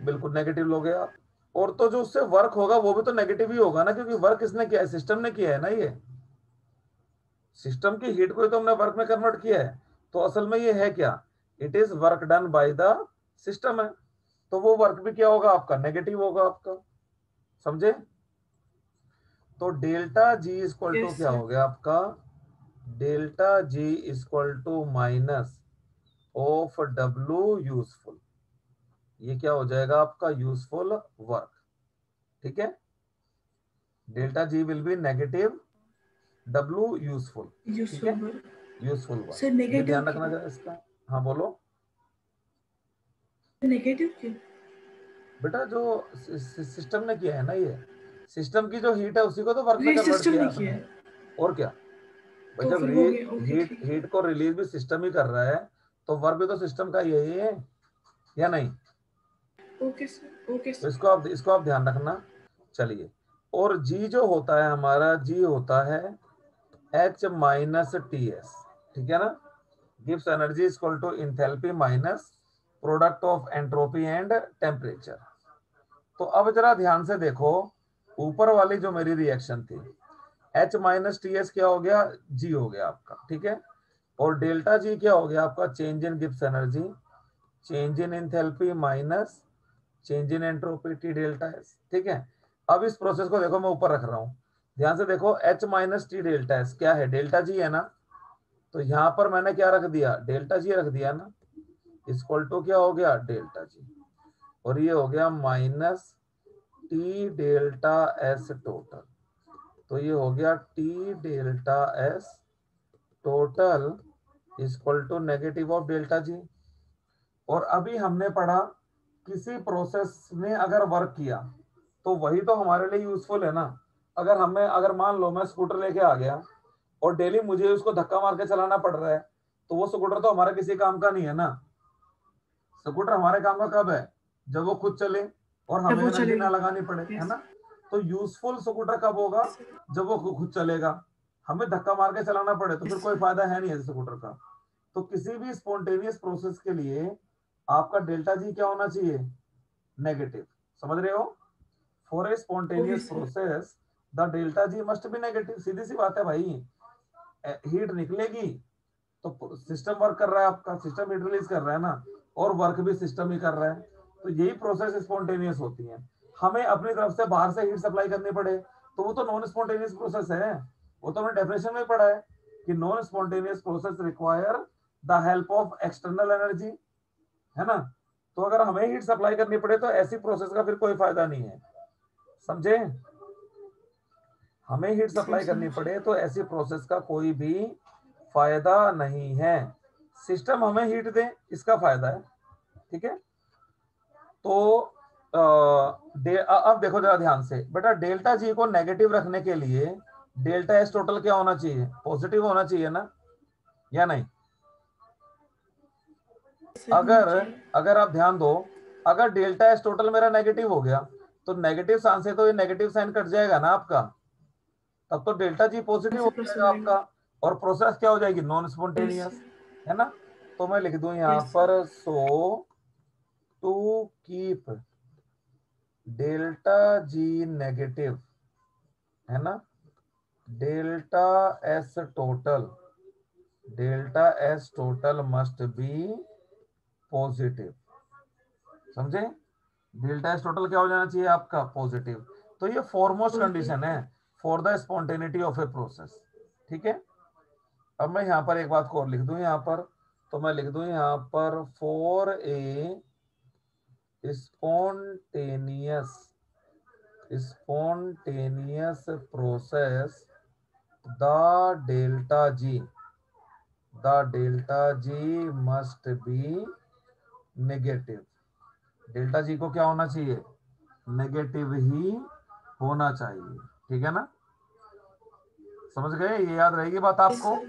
बिल्कुल नेगेटिव लोगे आप। और तो जो उससे वर्क होगा वो भी तो नेगेटिव ही होगा ना, क्योंकि वर्क किसने किया है, सिस्टम ने किया है ना। ये सिस्टम की हीट को ही तो हमने वर्क में कन्वर्ट किया है। तो असल में ये है क्या, it is work done by the system है। तो वो वर्क भी क्या होगा आपका, नेगेटिव होगा आपका, समझे। तो delta G equal to yes क्या सर। हो गया आपका, delta G equal to minus of W useful, ये क्या हो जाएगा आपका, यूजफुल वर्क। ठीक है, delta G will be negative W useful. ठीक यूजफुल है, वर्क। यूजफुल सर वर्क, ये नेगेटिव ध्यान रखना क्यों? जरा इसका। हाँ बोलो नेगेटिव क्यों? बेटा, जो सिस्टम ने किया है ना, ये सिस्टम की जो हीट है उसी को तो वर्क में ये कन्वर्ट सिस्टम किया ने है किया आपने। है। और क्या भाई, तो जब फिर हो गया, ओके हीट ठीक है। हीट को रिलीज भी सिस्टम ही कर रहा है, तो वर्क भी तो सिस्टम का ही है, या नहीं। ओके सर, ओके तो सर। इसको आप ध्यान रखना। चलिए, और जी जो होता है हमारा, जी होता है एच माइनस टी एस, ठीक है ना। गिव्स energy equal to enthalpy minus product of entropy and temperature. तो अब जरा ध्यान से देखो, ऊपर वाली जो मेरी रिएक्शन थी, एच माइनस टी एस क्या हो गया, जी हो गया आपका, ठीक है। और डेल्टा जी क्या हो गया आपका, change in Gibbs energy, change in enthalpy minus change in entropy T delta S, ठीक है। अब इस प्रोसेस को देखो, मैं ऊपर रख रहा हूं, ध्यान से देखो, H minus T delta S क्या है, डेल्टा जी है ना। तो यहां पर मैंने क्या रख दिया, डेल्टा जी रख दिया ना, इक्वल टू क्या हो गया, डेल्टा जी, और ये हो गया minus T delta S total. तो ये हो गया T delta S total equal to negative of delta G. और अभी हमने पढ़ा, किसी प्रोसेस ने अगर वर्क किया तो वही तो हमारे लिए यूजफुल है ना। अगर मान लो मैं स्कूटर लेके आ गया और डेली मुझे उसको धक्का मार के चलाना पड़ रहा है, तो वो स्कूटर तो हमारे किसी काम का नहीं है ना। स्कूटर हमारे काम का कब है, जब वो खुद चले और जब हमें वो एनर्जी ना चलेगा। लगानी पड़े, है यस। ना। तो यूजफुल स्कूटर कब होगा, जब वो खुद चलेगा, हमें धक्का मार के चलाना पड़े तो फिर यस। कोई फायदा है नहीं है स्कूटर का। तो किसी भी स्पॉन्टेनियस प्रोसेस के लिए आपका डेल्टा जी क्या होना चाहिए, नेगेटिव, समझ रहे हो। For a okay spontaneous sir. Process the delta G must be negative, सीधी सी बात है भाई। हीट निकलेगी तो सिस्टम वर्क कर रहा है, आपका सिस्टम हीट रिलीज कर रहा है ना, और वर्क भी सिस्टम ही कर रहा है। तो यही प्रोसेस स्पॉन्टेनियस होती है। हमें अपनी तरफ से बाहर से हीट सप्लाई करनी पड़े तो वो तो नॉन स्पॉन्टेनियस प्रोसेस है। वो तो हमने डेफिनेशन में पढ़ा है कि non spontaneous process require the help of external energy, है ना। तो अगर हमें हीट सप्लाई करनी पड़े तो ऐसी प्रोसेस का फिर कोई फायदा नहीं है, समझे। हमें हीट सर सप्लाई करनी समझ। पड़े तो ऐसी प्रोसेस का कोई भी फायदा नहीं है। सिस्टम हमें हीट दे, इसका फायदा है, ठीक है। तो अब देखो जरा ध्यान से बेटा, डेल्टा जी को नेगेटिव रखने के लिए डेल्टा एस टोटल क्या होना चाहिए, पॉजिटिव होना चाहिए ना, या नहीं। सर होना अगर चाहिए। अगर आप ध्यान दो, अगर डेल्टा एस टोटल मेरा नेगेटिव हो गया तो नेगेटिव साइन से तो ये नेगेटिव साइन कट जाएगा ना आपका, तब तो डेल्टा जी पॉजिटिव ऐसे हो प्रोसेस जाएगा आएगा। आपका, और प्रोसेस क्या हो जाएगी, नॉन यस स्पॉन्टेनियस, सर। है ना। तो मैं लिख दूं यहां यस सर। पर, so to keep delta G negative, है ना, delta S total, delta S total must be positive, समझे। डेल्टा एस टोटल क्या हो जाना चाहिए आपका, पॉजिटिव। तो ये फॉरमोस्ट पॉजिटिव। कंडीशन है for the spontaneity of a process, ठीक है। अब मैं यहाँ पर एक बात को और लिख दूं यहाँ पर, तो मैं लिख दूं यहाँ पर, for a spontaneous spontaneous process the delta ji, the delta G must be negative. Delta G को क्या होना चाहिए? नेगेटिव ही होना चाहिए। ठीक है ना, समझ गए? ये याद रहेगी बात यस आपको। Sir,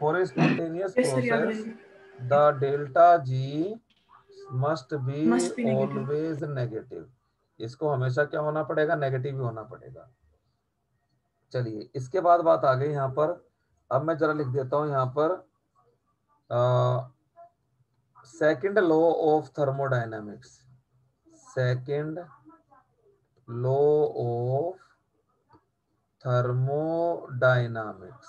for a spontaneous yes sir, याद प्रोसेस रहेगा। The delta G must B must be negative. Always negative. इसको हमेशा क्या होना पड़ेगा? नेगेटिव ही होना पड़ेगा। चलिए, इसके बाद बात आ गई यहाँ पर। अब मैं जरा लिख देता हूँ यहाँ पर second law of thermodynamics. Second law of thermodynamics,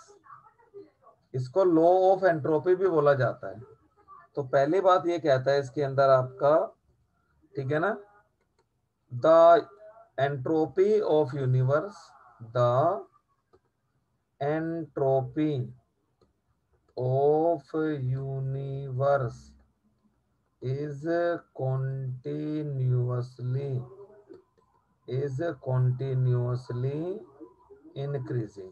इसको लॉ ऑफ एंट्रोपी भी बोला जाता है। तो पहली बात ये कहता है इसके अंदर आपका, ठीक है ना, the entropy of universe, the entropy of universe is continuously increasing।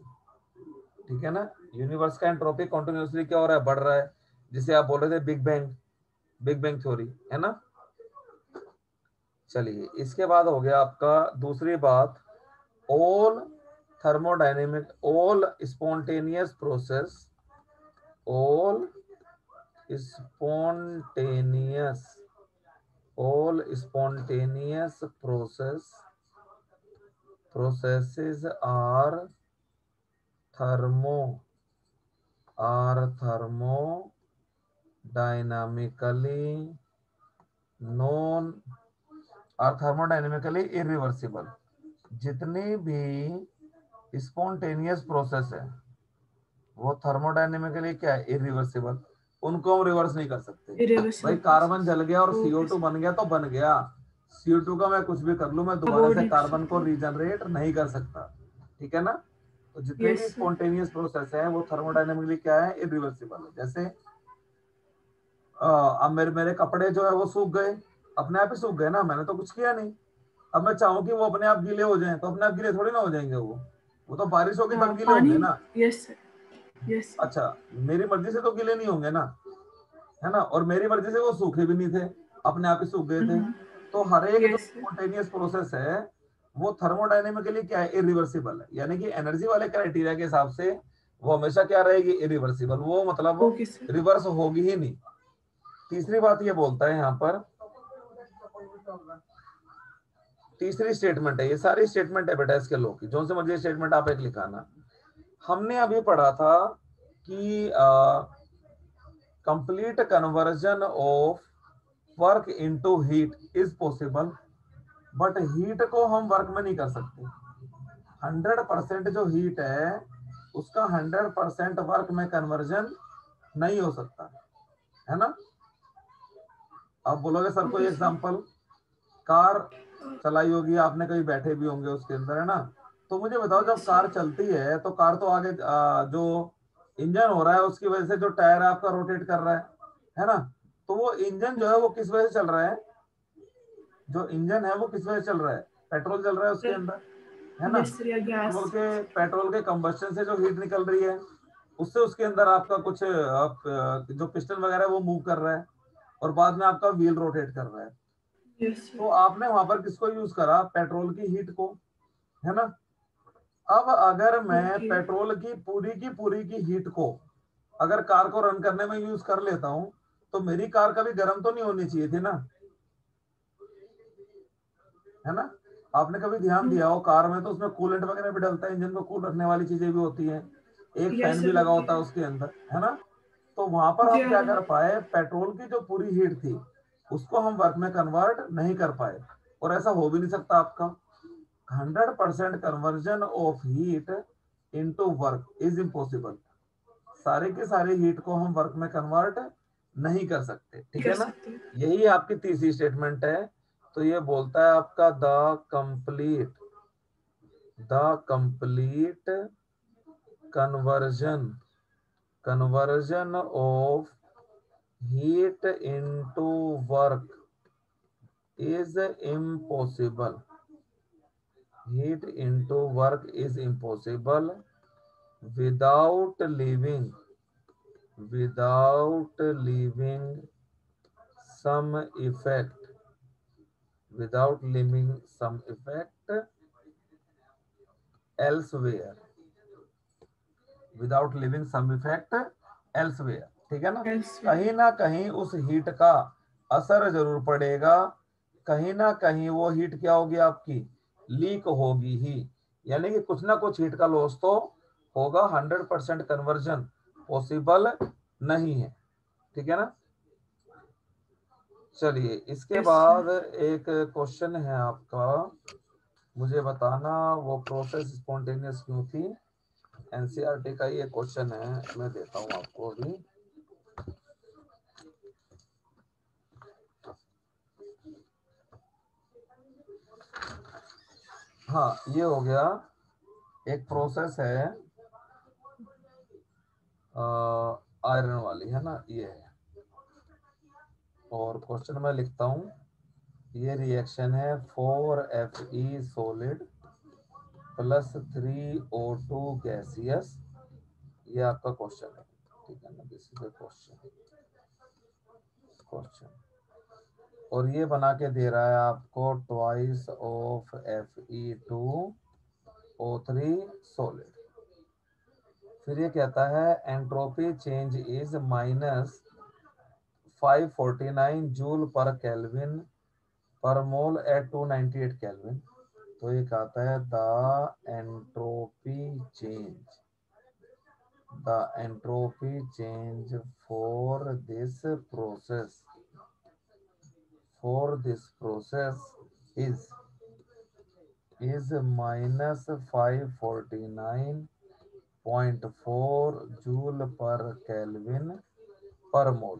ठीक है ना, यूनिवर्स का एंट्रोपी कॉन्टिन्यूसली क्या हो रहा है? बढ़ रहा है, जिसे आप बोल रहे थे big bang, big bang theory, है ना। चलिए, इसके बाद हो गया आपका दूसरी बात, all thermodynamic, all spontaneous process, all spontaneous, all spontaneous processes are thermodynamically known, are thermodynamically irreversible। जितनी भी स्पॉन्टेनियस प्रोसेस है वो थर्मोडायनेमिकली क्या है? इरिवर्सिबल। उनको हम रिवर्स नहीं कर सकते। भाई इरिवर्सिबल कार्बन प्रोसेस। जल गया और ओके CO2 सर। बन गया तो बन गया। CO2 का मैं कुछ भी कर लूं, मैं दोबारा अवॉइड से नहीं कर कार्बन को सकते। रीजनरेट नहीं कर सकता। ठीक है ना, तो जितने यस भी सर। स्पॉन्टेनियस प्रोसेस है वो थर्मोडायनेमिकली क्या है? इरिवर्सिबल है। जैसे अब मेरे मेरे कपड़े जो है वो सूख गए, अपने आप ही सूख गए ना, मैंने तो कुछ किया नहीं। अब मैं चाहूं कि वो अपने आप गीले हो जाएं, तो अपने आप गीले थोड़ी ना हो जाएंगे, वो तो बारिश होगी हाँ, तब गीले पानी। होंगे ना। Yes sir, yes sir. अच्छा, मेरी मर्जी से तो गीले नहीं होंगे ना, है ना, और मेरी मर्जी से वो सूखे भी नहीं थे, अपने आप ही सूख गए थे। तो हर एक जो यस सर। स्पॉन्टेनियस प्रोसेस है वो थर्मोडायनेमिकली क्या है? इरिवर्सिबल है। यानी कि एनर्जी वाले क्राइटेरिया के हिसाब से वो हमेशा क्या रहेगी? इरिवर्सिबल। वो मतलब ओके सर। रिवर्स होगी ही नहीं। तीसरी बात ये बोलता है यहाँ पर, तीसरी स्टेटमेंट है, ये सारी स्टेटमेंट है बेटा इसके लो की, जो से मर्जी स्टेटमेंट आप एक लिखाना। हमने अभी पढ़ा था कि complete conversion of work into heat is possible, but heat को हम वर्क में नहीं कर सकते। 100% जो हीट है उसका 100% वर्क में कन्वर्जन नहीं हो सकता, है ना। आप बोलोगे सर कोई ओके सर। एग्जांपल, कार चलाई होगी आपने, कहीं बैठे भी होंगे उसके अंदर, है ना। तो मुझे बताओ, जब यस कार सर। चलती है तो कार तो आगे जो इंजन हो रहा है उसकी वजह से जो टायर है आपका रोटेट कर रहा है ना। तो वो इंजन जो है वो किस वजह से चल रहा है? जो इंजन है वो किस वजह से चल रहा है? पेट्रोल चल रहा है उसके अंदर, है ना। यस सर, या गैस। पेट्रोल के कंबस्शन से जो हीट निकल रही है उससे उसके अंदर आपका कुछ जो पिस्टन वगैरह वो मूव कर रहा है और बाद में आपका व्हील रोटेट कर रहा है। Yes sir. तो आपने वहां पर किसको यूज करा? पेट्रोल की हीट को, है ना। अब अगर मैं ओके। पेट्रोल की पूरी की हीट को अगर कार को रन करने में यूज कर लेता हूं तो मेरी कार कभी गर्म तो नहीं होनी चाहिए थी ना, है ना। आपने कभी ध्यान दिया हो कार में तो उसमें कूलेंट वगैरह भी डलता है, इंजन को कूल रखने वाली चीजें भी होती हैं, एक यस फैन भी सर, लगा होती होता है है। उसके अंदर, है ना। तो वहां पर जी हम क्या हाँ। कर पाए? पेट्रोल की जो पूरी हीट थी उसको हम वर्क में कन्वर्ट नहीं कर पाए, और ऐसा हो भी नहीं सकता आपका। 100% conversion of heat into work is impossible. सारे के सारे हीट को हम वर्क में कन्वर्ट नहीं कर सकते, ठीक कर है ना। सकते हैं। यही आपकी तीसरी स्टेटमेंट है। तो ये बोलता है आपका the complete conversion of heat into work is impossible, heat into work is impossible without leaving some effect, without leaving some effect elsewhere, without leaving some effect elsewhere, ठीक है ना। Elsewhere. कहीं ना कहीं उस हीट का असर जरूर पड़ेगा, कहीं ना कहीं वो हीट क्या होगी आपकी, लीक होगी ही, यानी कि कुछ ना कुछ हीट का लॉस तो होगा, 100% कन्वर्जन पॉसिबल नहीं है, ठीक है ना। चलिए इसके Yes, sir. बाद एक क्वेश्चन है आपका, मुझे बताना वो प्रोसेस स्पॉन्टेनियस क्यों थी। एनसीईआरटी का ये क्वेश्चन है, मैं देता हूं आपको अभी। हाँ ये हो गया, एक प्रोसेस है आयरन वाली, है ना, ये है। और क्वेश्चन मैं लिखता हूँ, ये रिएक्शन है 4Fe solid plus 3O2 gaseous, ये आपका क्वेश्चन है, ठीक है ना। दिस इज द क्वेश्चन, और ये बना के दे रहा है आपको ट्वाइस ऑफ Fe2O3 सॉलिड। फिर ये कहता है entropy change is minus 549 joule पर केल्विन पर मोल एट 298 केल्विन। तो ये कहता है the entropy change for this process is minus 549.4 joule पर केल्विन पर मोल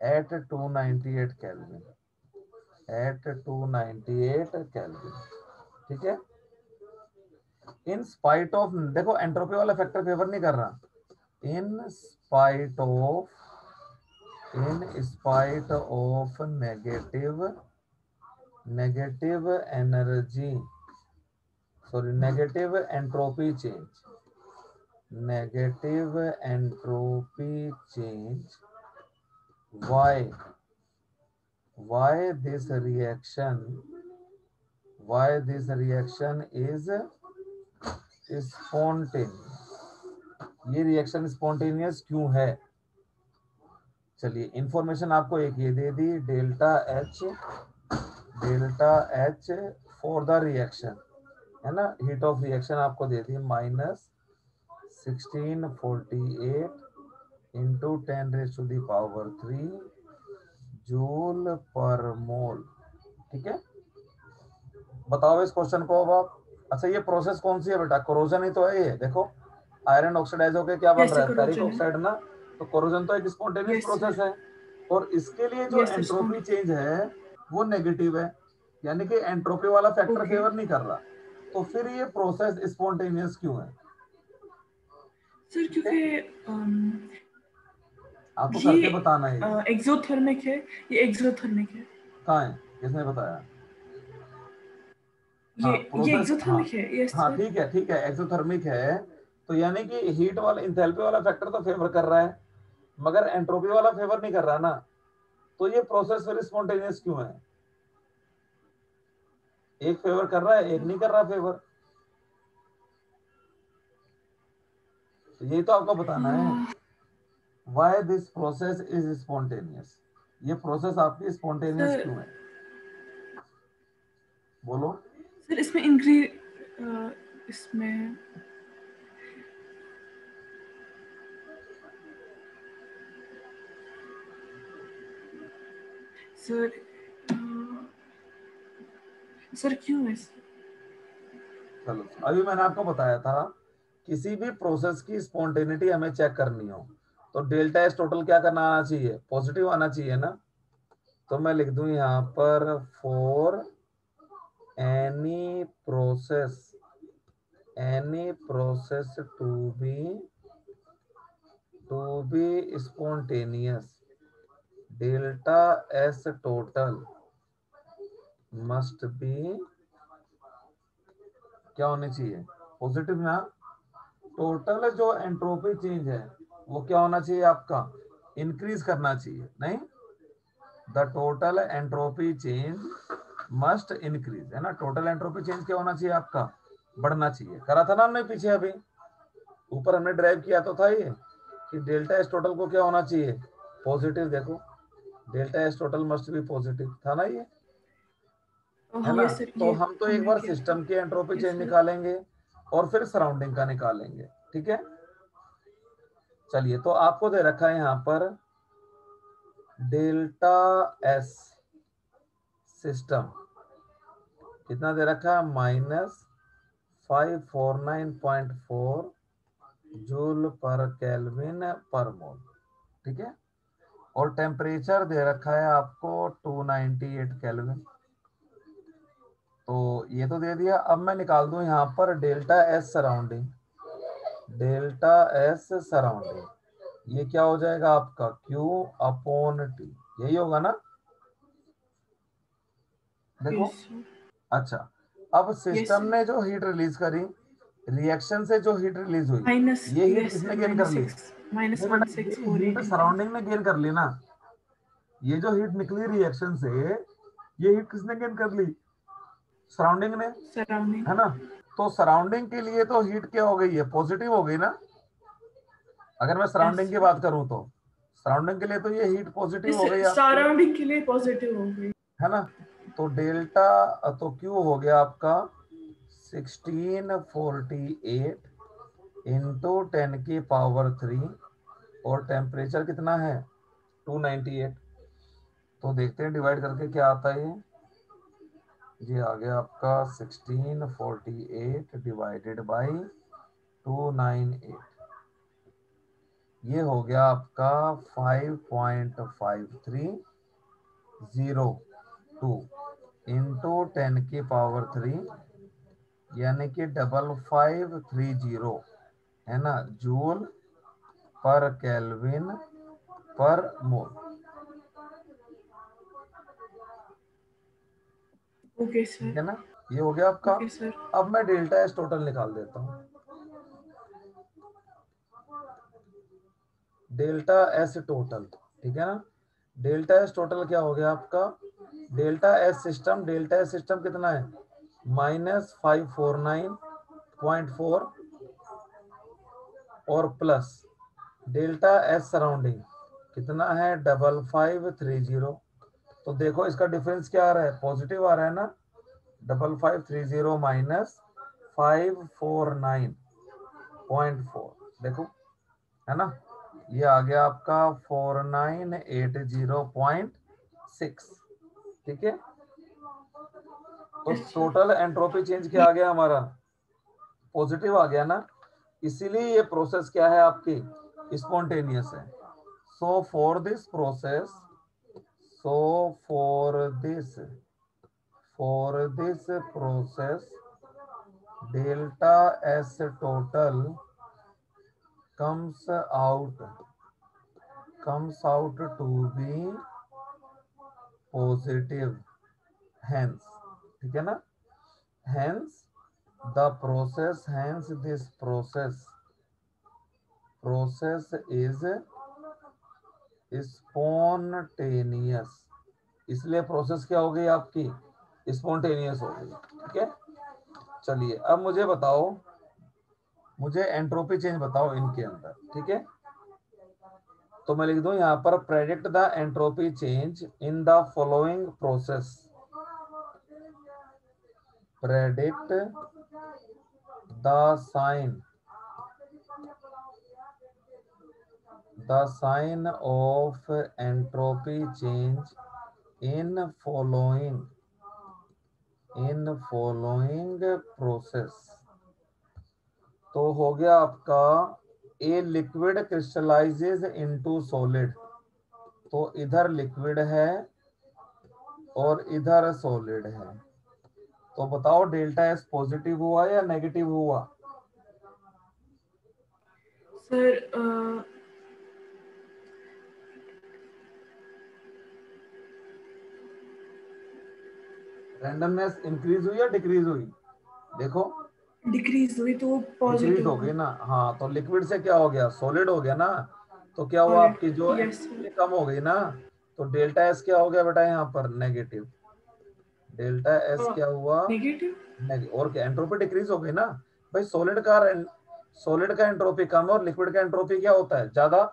at 298 केल्विन, ठीक है। इन स्पाइट ऑफ, देखो एंट्रोपी वाला फैक्टर फेवर नहीं कर रहा, in spite of negative energy, sorry negative entropy change, why this reaction is spontaneous, ये रिएक्शन स्पॉन्टेनियस क्यों है। चलिए इंफॉर्मेशन आपको एक ये दे दी, delta H for the reaction, है ना, हीट ऑफ रिएक्शन आपको दे दी minus 1648 into 10⁻³ joule per mole, ठीक है। बताओ इस क्वेश्चन को अब आप। अच्छा ये प्रोसेस कौन सी है बेटा, कोरोजन ही तो है ये, देखो आयरन ऑक्सीडाइज होकर क्या बन Yes, रहा sir. है, फेरिक Corrosion. ऑक्साइड ना, तो कोरोजन तो एक स्पॉन्टेनियस Yes, sir. प्रोसेस है, और इसके लिए जो Yes, sir. एंट्रोपी चेंज है वो नेगेटिव है, यानी कि एंट्रोपी वाला फैक्टर Okay. फेवर नहीं कर रहा, तो फिर ये प्रोसेस स्पॉन्टेनियस क्यों है। सर क्योंकि आपको ये करके बताना है, एक्सोथर्मिक है, ये एक्सोथर्मिक है। कहाँ है, किसने बताया। ये हाँ ये प्रोसेस, हाँ एक्सोथर्मिक है। यस हाँ सर। ठीक है एक्सोथर्मिक है, तो यानी कि हीट वाला इंथैल्पी वाला फैक्टर तो फेवर कर रहा है, मगर एंट्रोपी वाला फेवर नहीं कर रहा ना, तो ये प्रोसेस फिर स्पॉन्टेनियस क्यों है, एक फेवर कर रहा है एक नहीं कर रहा फेवर, तो यही तो आपको बताना है। Why this process is spontaneous, ये प्रोसेस आपकी स्पॉन्टेनियस सर क्यों है, बोलो। सर इसमें इसमें सर सर क्यों है सर? चलो अभी मैंने आपको बताया था, किसी भी प्रोसेस की स्पॉन्टेनिटी हमें चेक करनी हो तो डेल्टा एस टोटल क्या करना आना चाहिए, पॉजिटिव आना चाहिए ना। तो मैं लिख दूं यहाँ पर for any process to be spontaneous, delta S total must be क्या होनी चाहिए, पॉजिटिव ना, टोटल जो एंट्रोपी चेंज है वो क्या होना चाहिए आपका, इंक्रीज करना चाहिए, नहीं, the total entropy change must increase, है ना। टोटल एंट्रोपी चेंज क्या होना चाहिए आपका, बढ़ना चाहिए। करा था ना हमने पीछे, अभी ऊपर हमने ड्राइव किया तो था ये कि डेल्टा एस टोटल को क्या होना चाहिए, पॉजिटिव। देखो delta S total must be positive था ना ये, है हाँ ना। यस सर, तो ये हम तो एक हमने बार किया था। सिस्टम की एंट्रोपी यस चेंज सर। निकालेंगे और फिर सराउंडिंग का निकालेंगे, ठीक है। चलिए, तो आपको दे रखा है यहाँ पर डेल्टा एस सिस्टम, कितना दे रखा है, -549.4 जूल पर केल्विन पर मोल, ठीक है। और टेम्परेचर दे रखा है आपको 298 केल्विन। तो ये तो दे दिया। अब मैं निकाल दूं यहाँ पर delta S surrounding, delta S surrounding ये क्या हो जाएगा आपका, Q अपॉन T, यही होगा ना, देखो। Yes sir. अच्छा, अब यस सिस्टम सर। ने जो हीट रिलीज करी, रिएक्शन से जो हीट रिलीज हुई, माइनस, ये हीट यस किसने सर, गेन कर ली, -6 नहीं बेटा, ये हीट -16482। सराउंडिंग ने गेन कर ली ना। ये जो हीट निकली रिएक्शन से, ये हीट किसने गेन कर ली, सराउंडिंग ने, सराउंडिंग। है ना। तो सराउंडिंग के लिए तो हीट क्या हो गई है, पॉजिटिव हो गई ना। अगर मैं यस सराउंडिंग की सर। बात करूं तो सराउंडिंग के लिए तो ये हीट पॉजिटिव इस हो गई आपकी, सराउंडिंग के लिए पॉजिटिव हो गई। है ना। तो डेल्टा, तो क्यू हो गया आपका 1648 इंटू 10⁻³ और टेम्परेचर कितना है 298। तो देखते हैं डिवाइड करके क्या आता है ये आ गया आपका 1648 डिवाइडेड बाई 298, ये हो गया आपका 5.5302 इंटू 10⁻³ यानी कि 5530, है ना, जूल पर केल्विन पर मोल। ओके ठीक सर। है ना, ये हो गया आपका। Okay sir. अब मैं डेल्टा एस टोटल निकाल देता हूँ। डेल्टा एस टोटल, ठीक है ना। डेल्टा एस टोटल क्या हो गया आपका, delta S system, delta S system कितना है, -549.4 और प्लस डेल्टा एस सराउंडिंग कितना है 5530। तो देखो इसका डिफरेंस क्या आ रहा है, पॉजिटिव आ रहा है ना। 5530 माइनस 549.4, देखो, है ना, ये आ गया आपका 4980.6, ठीक है। तो yes sir. Total entropy change क्या आ गया हमारा, पॉजिटिव आ गया ना। इसीलिए ये प्रोसेस क्या है आपकी, स्पॉन्टेनियस है। So for this process, so for this process delta S total comes out to be positive, hence, ठीक है ना, hence the process, hence this process is spontaneous, इसलिए प्रोसेस क्या हो गई आपकी, स्पॉन्टेनियस हो गई, ठीक है। चलिए, अब मुझे बताओ, मुझे एंट्रोपी चेंज बताओ इनके अंदर, ठीक है। तो मैं लिख दूं यहां पर, predict the entropy change in the following process, predict the sign, of entropy change in following process. तो हो गया आपका, a liquid crystallises into solid, तो इधर लिक्विड है और इधर सॉलिड है। तो बताओ डेल्टा एस पॉजिटिव हुआ या नेगेटिव हुआ, सर रैंडमनेस इंक्रीज हुई या डिक्रीज हुई, देखो डिक्रीज हुई तो डिक्रीज पॉजिटिव हो गई ना। हाँ, तो लिक्विड से क्या हो गया, सॉलिड हो गया ना। तो क्या हुआ, सॉलिड। आपकी जो यस एंट्रोपी कम हो गई ना, तो डेल्टा एस क्या हो गया बेटा यहाँ पर, नेगेटिव। डेल्टा एस क्या हुआ, नेगेटिव। और क्या, एंट्रोपी डिक्रीज हो गई ना। भाई सॉलिड का एंट्रोपी कम और लिक्विड का एंट्रोपी क्या होता है, ज्यादा।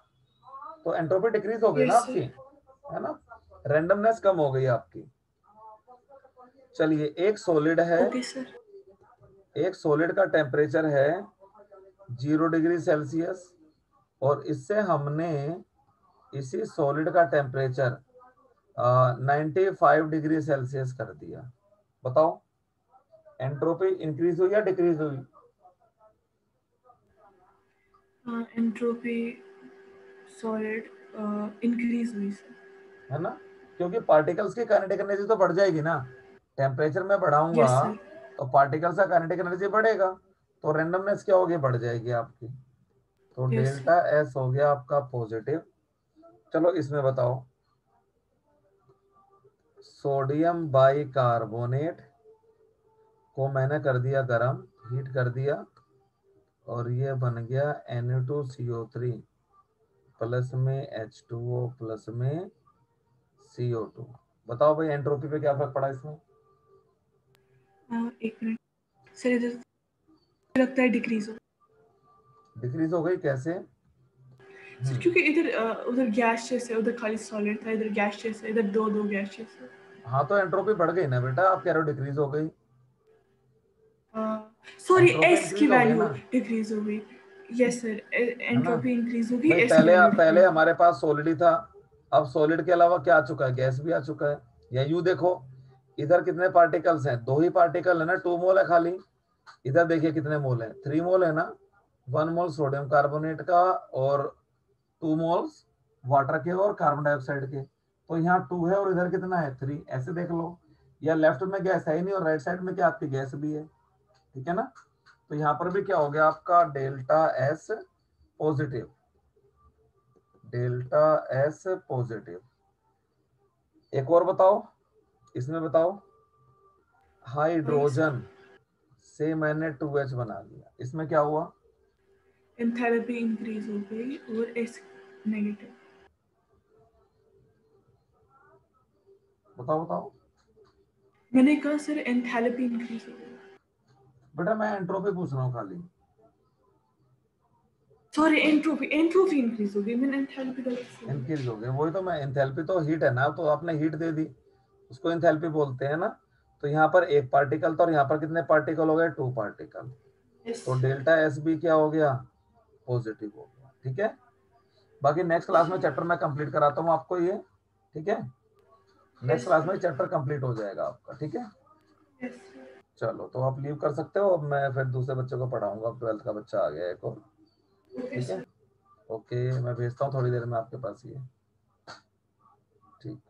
तो एंट्रोपी डिक्रीज हो गई ना यस आपकी, सर। है ना, रेंडमनेस कम हो गई आपकी। चलिए, एक सॉलिड है, ओके सर। एक सॉलिड का टेम्परेचर है 0 डिग्री सेल्सियस, और इससे हमने इसी सॉलिड का टेम्परेचर 95 डिग्री सेल्सियस कर दिया। बताओ, एंट्रोपी इंक्रीज हुई या डिक्रीज हुई। एंट्रोपी सॉलिड इंक्रीज हुई सर। है ना, क्योंकि पार्टिकल्स की काइनेटिक एनर्जी तो बढ़ जाएगी ना। टेम्परेचर में बढ़ाऊंगा यस सर। तो पार्टिकल्स का काइनेटिक एनर्जी बढ़ेगा, तो रेंडमनेस क्या होगी, बढ़ जाएगी आपकी। तो यस सर। डेल्टा एस हो गया आपका पॉजिटिव। चलो इसमें बताओ, सोडियम बाइकार्बोनेट को मैंने कर दिया गरम, हीट कर दिया, और ये बन गया Na2CO3 प्लस में H2O प्लस में CO2। बताओ भाई, एंट्रोपी पे क्या फर्क पड़ा इसमें। एक मिनट सर, इधर लगता है डिक्रीज हो। डिक्रीज हो गई कैसे। सर क्योंकि इधर उधर गैशियस है, उधर खाली सॉलिड था, इधर गैशियस है, इधर दो दो गैशियस है। हाँ, तो एंट्रोपी बढ़ गई ना बेटा, आप कह रहे हो डिक्रीज हो गई। सॉरी, एंट्रोपी एस की इंक्रीज हो गई वैल्यू ना, डिक्रीज हो गई। यस सर, है ना। एंट्रोपी इंक्रीज होगी, भाई एस की वैल्यू पहले डिक्रीज। हमारे पास सॉलिड ही था, अब सॉलिड के अलावा क्या आ चुका है, गैस भी आ चुका है। या यूं देखो, इधर कितने पार्टिकल्स हैं, दो ही पार्टिकल है ना, 2 मोल है खाली। इधर देखिए कितने मोल है, 3 मोल है ना। 1 मोल सोडियम कार्बोनेट का, और 2 मोल्स वाटर के और कार्बन डाइऑक्साइड के। तो यहाँ 2 है और इधर कितना है, 3, ऐसे देख लो। या लेफ्ट में गैस है ही नहीं, और राइट साइड में क्या आपकी गैस भी है, ठीक है ना। तो यहाँ पर भी क्या हो गया आपका, delta S positive, delta S positive. एक और बताओ, इसमें बताओ, वही सर, हाइड्रोजन से मैंने 2H बना लिया, इसमें क्या हुआ। एंथैल्पी इंक्रीज हो गई और एस नेगेटिव। बताओ बताओ। मैंने कहा सर एंथैल्पी इंक्रीज हो गई। बेटा मैं एंट्रोपी पूछ रहा हूँ खाली। सॉरी, एंट्रोपी एंट्रोपी इंक्रीज हो गई, मैंने एंथैल्पी गलत से बोला। इंक्रीज हो गए, वही तो मैं, एंथैल्पी तो हीट है ना, तो आपने हीट दे दी, उसको एंथैल्पी बोलते हैं ना। तो यहाँ पर एक पार्टिकल था, और यहाँ पर कितने पार्टिकल हो गए, 2 पार्टिकल। यस। तो डेल्टा एस भी क्या हो गया, पॉजिटिव हो गया, ठीक है। बाकी नेक्स्ट क्लास में चैप्टर मैं कंप्लीट कराता हूँ आपको ये, ठीक है। नेक्स्ट यस क्लास में सर। चैप्टर कंप्लीट हो जाएगा आपका, ठीक है। Yes sir. चलो, तो आप लीव कर सकते हो, अब मैं फिर दूसरे बच्चे को पढ़ाऊंगा, 12th का बच्चा आ गया एक और, ओके ठीक है। सर। ओके, मैं भेजता हूँ थोड़ी देर में आपके पास ये, ठीक।